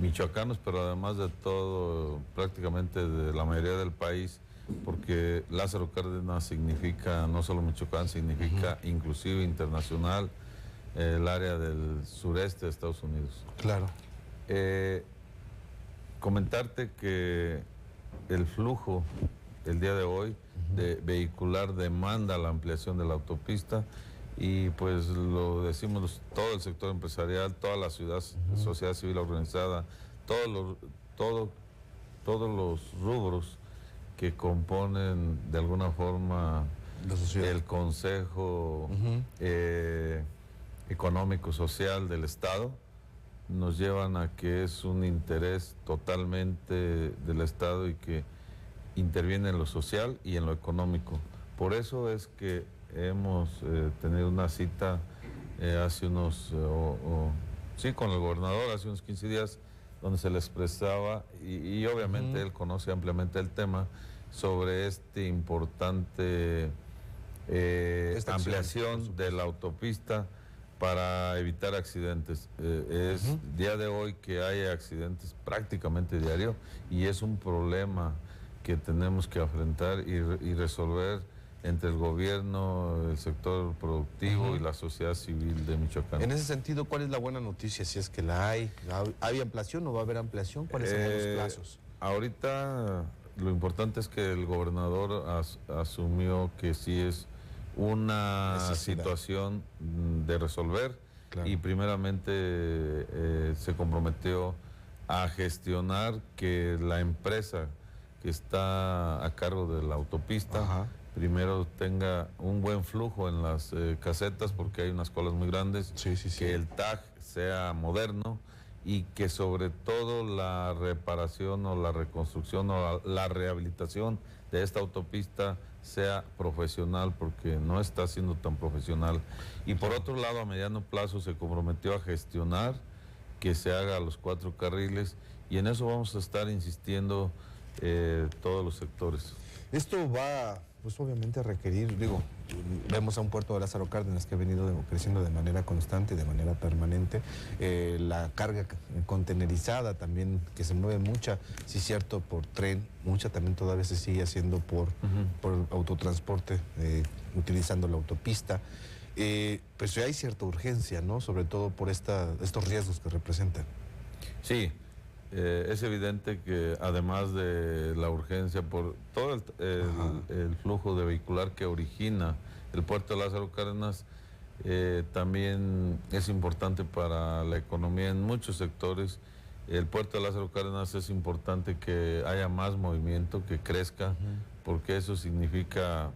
michoacanos, pero además de todo, prácticamente de la mayoría del país, porque Lázaro Cárdenas significa no solo Michoacán, significa inclusive internacional, el área del sureste de Estados Unidos. Claro. Comentarte que el flujo el día de hoy de vehicular demanda la ampliación de la autopista y pues lo decimos todo el sector empresarial, toda la sociedad civil organizada, todos los rubros que componen de alguna forma el Consejo Económico Social del Estado, nos llevan a que es un interés totalmente del Estado y que interviene en lo social y en lo económico. Por eso es que hemos tenido una cita hace unos, con el gobernador hace unos 15 días, donde se le expresaba, y obviamente él conoce ampliamente el tema, sobre este importante ampliación de la autopista para evitar accidentes. Es día de hoy que hay accidentes prácticamente diario y es un problema que tenemos que afrontar y resolver entre el gobierno, el sector productivo y la sociedad civil de Michoacán. En ese sentido, ¿cuál es la buena noticia? Si es que la hay. ¿Hay ampliación o va a haber ampliación? ¿Cuáles son los plazos? Ahorita lo importante es que el gobernador asumió que sí es una situación de resolver y primeramente se comprometió a gestionar que la empresa que está a cargo de la autopista primero tenga un buen flujo en las casetas, porque hay unas colas muy grandes, que el TAG sea moderno y que sobre todo la reparación o la reconstrucción o la rehabilitación de esta autopista sea profesional, porque no está siendo tan profesional. Y por otro lado, a mediano plazo se comprometió a gestionar que se haga a los 4 carriles, y en eso vamos a estar insistiendo todos los sectores. Esto va, pues obviamente, a requerir, vemos a un puerto de Lázaro Cárdenas que ha venido creciendo de manera constante, de manera permanente, la carga contenerizada también, que se mueve mucha, sí es cierto, por tren, mucha también todavía se sigue haciendo por autotransporte, utilizando la autopista. Pues hay cierta urgencia, ¿no? Sobre todo por estos riesgos que representan. Sí. Es evidente que además de la urgencia por todo el flujo de vehicular que origina el puerto de Lázaro Cárdenas, también es importante para la economía en muchos sectores. El puerto de Lázaro Cárdenas es importante que haya más movimiento, que crezca, porque eso significa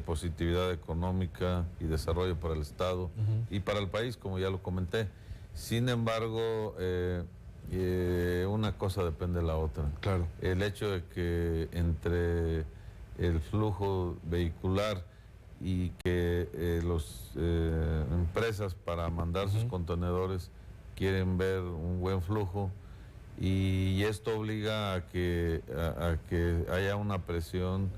positividad económica y desarrollo para el Estado y para el país, como ya lo comenté. Sin embargo, una cosa depende de la otra. Claro. El hecho de que entre el flujo vehicular y que las empresas para mandar sus contenedores quieren ver un buen flujo, y esto obliga a que haya una presión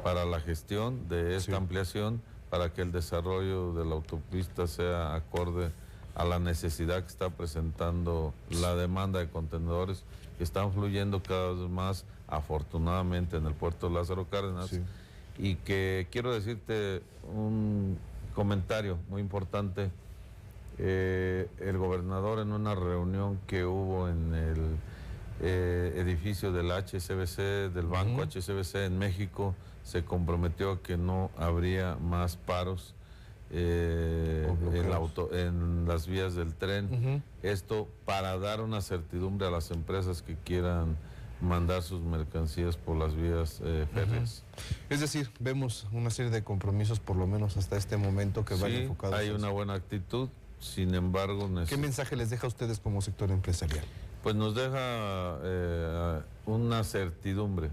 para la gestión de esta ampliación, para que el desarrollo de la autopista sea acorde a la necesidad que está presentando la demanda de contenedores que están fluyendo cada vez más, afortunadamente, en el puerto de Lázaro Cárdenas. Y que quiero decirte un comentario muy importante. El gobernador, en una reunión que hubo en el edificio del HSBC, del Banco HSBC en México, se comprometió a que no habría más paros en las vías del tren. Esto para dar una certidumbre a las empresas que quieran mandar sus mercancías por las vías férreas. Es decir, vemos una serie de compromisos, por lo menos hasta este momento, que van enfocados. Hay una buena actitud, sin embargo... ¿Qué mensaje les deja a ustedes como sector empresarial? Pues nos deja una certidumbre,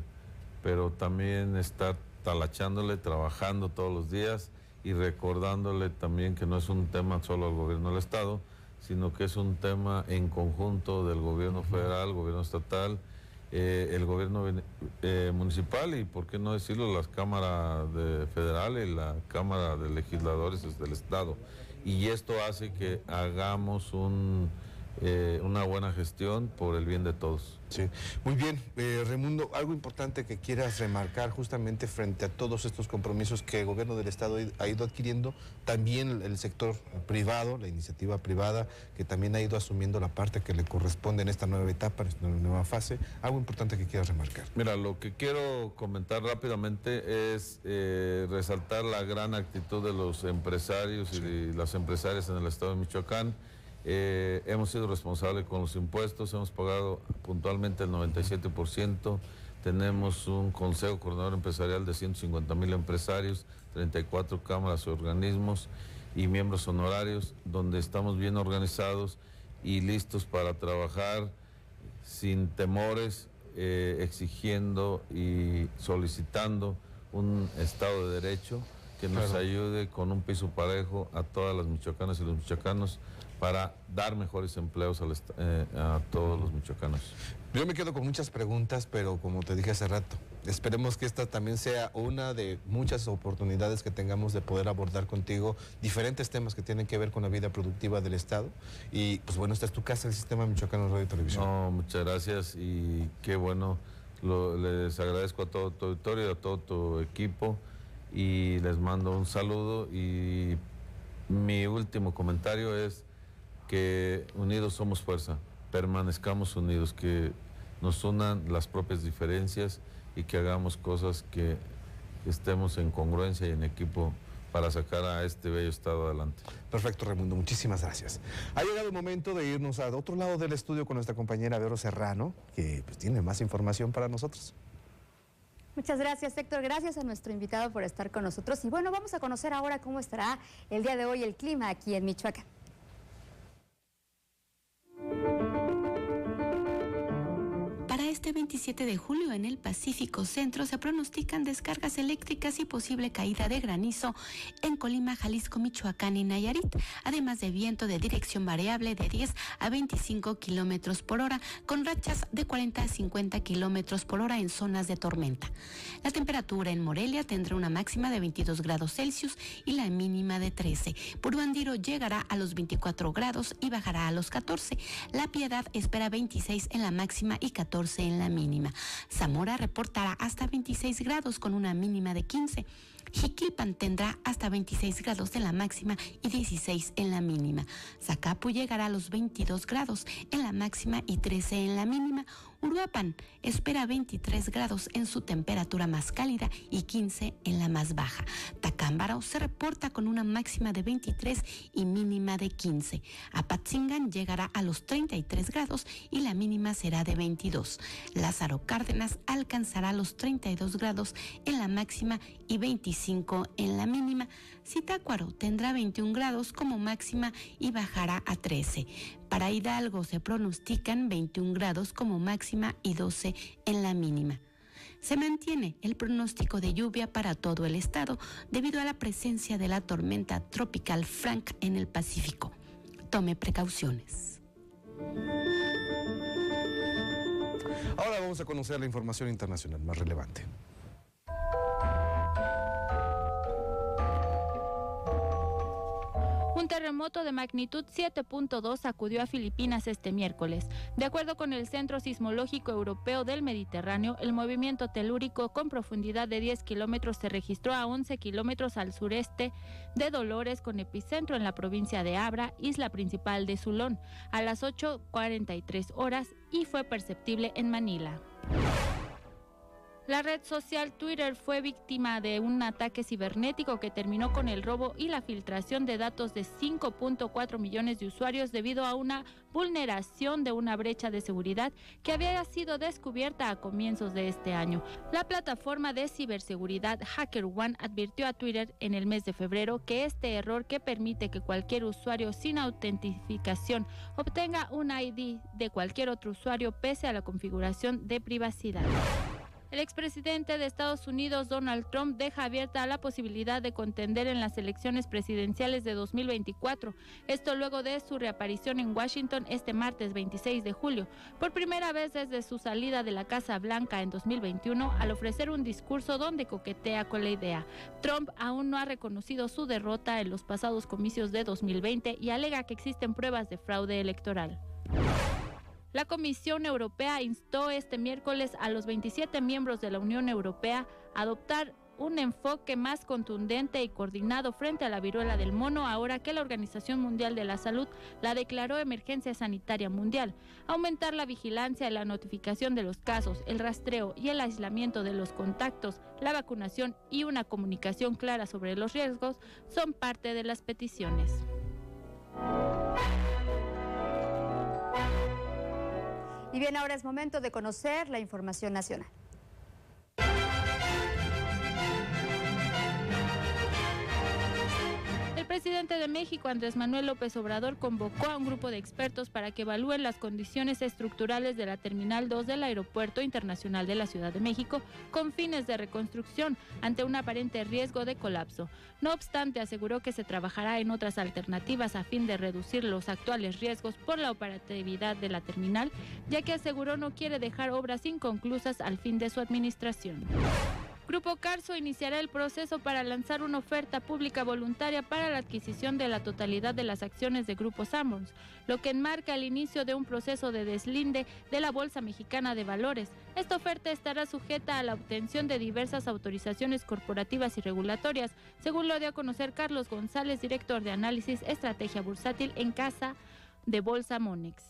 pero también estar talachándole, trabajando todos los días, y recordándole también que no es un tema solo al gobierno del Estado, sino que es un tema en conjunto del gobierno federal, gobierno estatal, el gobierno municipal y, por qué no decirlo, las cámaras federal y la Cámara de Legisladores del Estado. Y esto hace que hagamos una buena gestión por el bien de todos. Sí, muy bien. Raimundo, algo importante que quieras remarcar justamente frente a todos estos compromisos que el gobierno del Estado ha ido adquiriendo, también el sector privado, la iniciativa privada, que también ha ido asumiendo la parte que le corresponde en esta nueva etapa, en esta nueva fase. Algo importante que quieras remarcar. Mira, lo que quiero comentar rápidamente es resaltar la gran actitud de los empresarios y las empresarias en el Estado de Michoacán. Hemos sido responsables con los impuestos, hemos pagado puntualmente el 97%, tenemos un consejo coordinador empresarial de 150,000 empresarios, 34 cámaras y organismos y miembros honorarios, donde estamos bien organizados y listos para trabajar sin temores, exigiendo y solicitando un Estado de Derecho que nos ayude con un piso parejo a todas las michoacanas y los michoacanos, para dar mejores empleos a todos los michoacanos. Yo me quedo con muchas preguntas, pero como te dije hace rato, esperemos que esta también sea una de muchas oportunidades que tengamos de poder abordar contigo diferentes temas que tienen que ver con la vida productiva del Estado. Y pues bueno, esta es tu casa, el Sistema Michoacano de Radio y Televisión. No, muchas gracias y qué bueno, les agradezco a todo tu auditorio, a todo tu equipo, y les mando un saludo. Y mi último comentario es que unidos somos fuerza, permanezcamos unidos, que nos unan las propias diferencias y que hagamos cosas que estemos en congruencia y en equipo para sacar a este bello estado adelante. Perfecto, Raimundo, muchísimas gracias. Ha llegado el momento de irnos al otro lado del estudio con nuestra compañera Vero Serrano, que pues tiene más información para nosotros. Muchas gracias, Héctor. Gracias a nuestro invitado por estar con nosotros. Y bueno, vamos a conocer ahora cómo estará el día de hoy el clima aquí en Michoacán. Para este 27 de julio en el Pacífico Centro se pronostican descargas eléctricas y posible caída de granizo en Colima, Jalisco, Michoacán y Nayarit, además de viento de dirección variable de 10 a 25 kilómetros por hora, con rachas de 40 a 50 kilómetros por hora en zonas de tormenta. La temperatura en Morelia tendrá una máxima de 22 grados Celsius y la mínima de 13. Puruandiro llegará a los 24 grados y bajará a los 14. La Piedad espera 26 en la máxima y 14 en la mínima. Zamora reportará hasta 26 grados con una mínima de 15. Jiquilpan tendrá hasta 26 grados en la máxima y 16 en la mínima. Zacapu llegará a los 22 grados en la máxima y 13 en la mínima. Uruapan espera 23 grados en su temperatura más cálida y 15 en la más baja. Tacámbaro se reporta con una máxima de 23 y mínima de 15. Apatzingán llegará a los 33 grados y la mínima será de 22. Lázaro Cárdenas alcanzará los 32 grados en la máxima y 25 en la mínima. Zitácuaro tendrá 21 grados como máxima y bajará a 13. Para Hidalgo se pronostican 21 grados como máxima y 12 en la mínima. Se mantiene el pronóstico de lluvia para todo el estado debido a la presencia de la tormenta tropical Frank en el Pacífico. Tome precauciones. Ahora vamos a conocer la información internacional más relevante. Un terremoto de magnitud 7.2 sacudió a Filipinas este miércoles. De acuerdo con el Centro Sismológico Europeo del Mediterráneo, el movimiento telúrico con profundidad de 10 kilómetros se registró a 11 kilómetros al sureste de Dolores, con epicentro en la provincia de Abra, isla principal de Sulón, a las 8:43 horas y fue perceptible en Manila. La red social Twitter fue víctima de un ataque cibernético que terminó con el robo y la filtración de datos de 5.4 millones de usuarios debido a una vulneración de una brecha de seguridad que había sido descubierta a comienzos de este año. La plataforma de ciberseguridad HackerOne advirtió a Twitter en el mes de febrero que este error, que permite que cualquier usuario sin autentificación obtenga un ID de cualquier otro usuario pese a la configuración de privacidad. El expresidente de Estados Unidos, Donald Trump, deja abierta la posibilidad de contender en las elecciones presidenciales de 2024. Esto luego de su reaparición en Washington este martes 26 de julio, por primera vez desde su salida de la Casa Blanca en 2021, al ofrecer un discurso donde coquetea con la idea. Trump aún no ha reconocido su derrota en los pasados comicios de 2020 y alega que existen pruebas de fraude electoral. La Comisión Europea instó este miércoles a los 27 miembros de la Unión Europea a adoptar un enfoque más contundente y coordinado frente a la viruela del mono, ahora que la Organización Mundial de la Salud la declaró emergencia sanitaria mundial. Aumentar la vigilancia y la notificación de los casos, el rastreo y el aislamiento de los contactos, la vacunación y una comunicación clara sobre los riesgos son parte de las peticiones. Y bien, ahora es momento de conocer la información nacional. El presidente de México, Andrés Manuel López Obrador, convocó a un grupo de expertos para que evalúen las condiciones estructurales de la Terminal 2 del Aeropuerto Internacional de la Ciudad de México con fines de reconstrucción ante un aparente riesgo de colapso. No obstante, aseguró que se trabajará en otras alternativas a fin de reducir los actuales riesgos por la operatividad de la terminal, ya que aseguró no quiere dejar obras inconclusas al fin de su administración. Grupo Carso iniciará el proceso para lanzar una oferta pública voluntaria para la adquisición de la totalidad de las acciones de Grupo Sanborns, lo que enmarca el inicio de un proceso de deslinde de la Bolsa Mexicana de Valores. Esta oferta estará sujeta a la obtención de diversas autorizaciones corporativas y regulatorias, según lo dio a conocer Carlos González, director de Análisis Estrategia Bursátil en Casa de Bolsa Monex.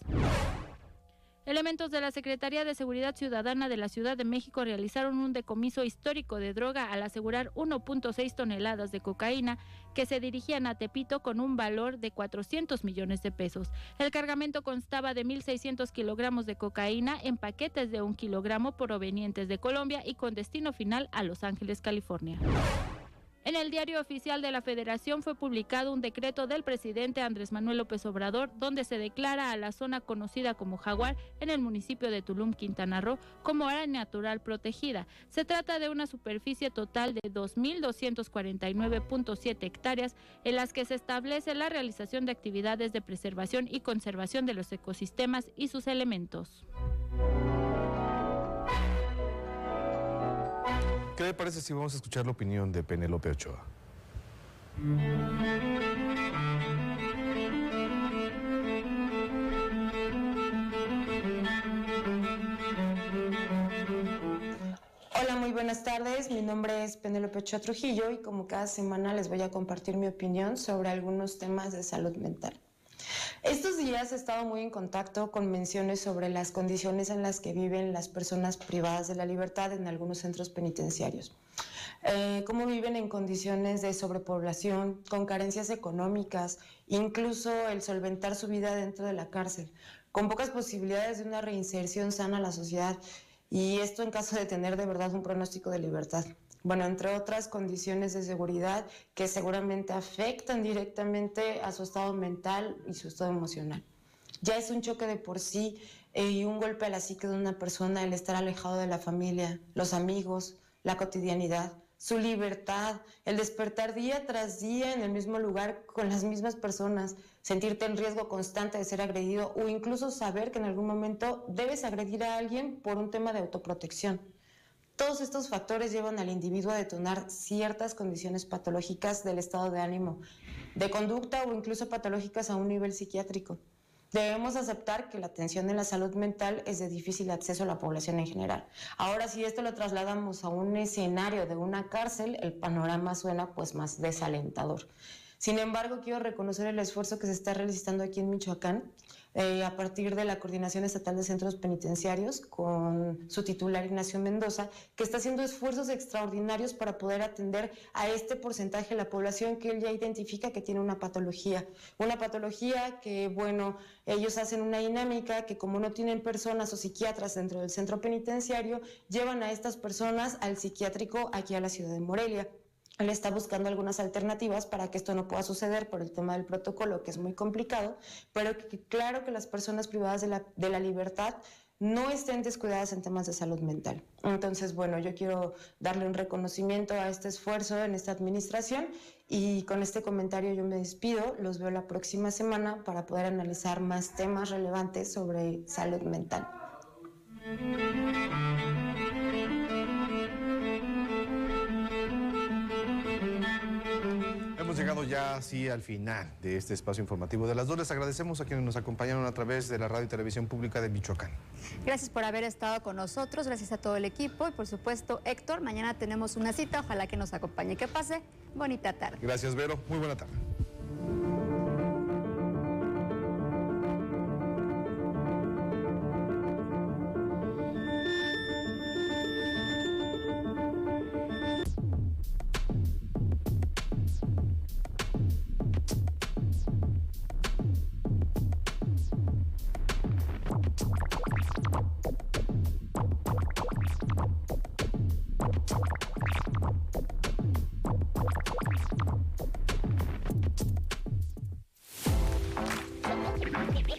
Elementos de la Secretaría de Seguridad Ciudadana de la Ciudad de México realizaron un decomiso histórico de droga al asegurar 1.6 toneladas de cocaína que se dirigían a Tepito con un valor de 400 millones de pesos. El cargamento constaba de 1.600 kilogramos de cocaína en paquetes de 1 kilogramo provenientes de Colombia y con destino final a Los Ángeles, California. En el Diario Oficial de la Federación fue publicado un decreto del presidente Andrés Manuel López Obrador, donde se declara a la zona conocida como Jaguar en el municipio de Tulum, Quintana Roo, como área natural protegida. Se trata de una superficie total de 2.249.7 hectáreas, en las que se establece la realización de actividades de preservación y conservación de los ecosistemas y sus elementos. ¿Qué le parece si vamos a escuchar la opinión de Penélope Ochoa? Hola, muy buenas tardes. Mi nombre es Penélope Ochoa Trujillo y como cada semana les voy a compartir mi opinión sobre algunos temas de salud mental. Estos días he estado muy en contacto con menciones sobre las condiciones en las que viven las personas privadas de la libertad en algunos centros penitenciarios. Cómo viven en condiciones de sobrepoblación, con carencias económicas, incluso el solventar su vida dentro de la cárcel, con pocas posibilidades de una reinserción sana a la sociedad, y esto en caso de tener de verdad un pronóstico de libertad. Bueno, entre otras condiciones de seguridad que seguramente afectan directamente a su estado mental y su estado emocional. Ya es un choque de por sí y un golpe a la psique de una persona el estar alejado de la familia, los amigos, la cotidianidad, su libertad, el despertar día tras día en el mismo lugar con las mismas personas, sentirte en riesgo constante de ser agredido o incluso saber que en algún momento debes agredir a alguien por un tema de autoprotección. Todos estos factores llevan al individuo a detonar ciertas condiciones patológicas del estado de ánimo, de conducta o incluso patológicas a un nivel psiquiátrico. Debemos aceptar que la atención en la salud mental es de difícil acceso a la población en general. Ahora, si esto lo trasladamos a un escenario de una cárcel, el panorama suena pues más desalentador. Sin embargo, quiero reconocer el esfuerzo que se está realizando aquí en Michoacán a partir de la Coordinación Estatal de Centros Penitenciarios con su titular Ignacio Mendoza, que está haciendo esfuerzos extraordinarios para poder atender a este porcentaje de la población que él ya identifica que tiene una patología que, bueno, ellos hacen una dinámica que como no tienen personas o psiquiatras dentro del centro penitenciario, llevan a estas personas al psiquiátrico aquí a la ciudad de Morelia. Él está buscando algunas alternativas para que esto no pueda suceder por el tema del protocolo, que es muy complicado, pero que claro que las personas privadas de la libertad no estén descuidadas en temas de salud mental. Entonces, bueno, yo quiero darle un reconocimiento a este esfuerzo en esta administración y con este comentario yo me despido. Los veo la próxima semana para poder analizar más temas relevantes sobre salud mental. Hemos llegado ya así al final de este espacio informativo de las 2. Les agradecemos a quienes nos acompañaron a través de la radio y televisión pública de Michoacán. Gracias por haber estado con nosotros, gracias a todo el equipo y por supuesto Héctor, mañana tenemos una cita, ojalá que nos acompañe. Que pase bonita tarde. Gracias, Vero, muy buena tarde. Thank you.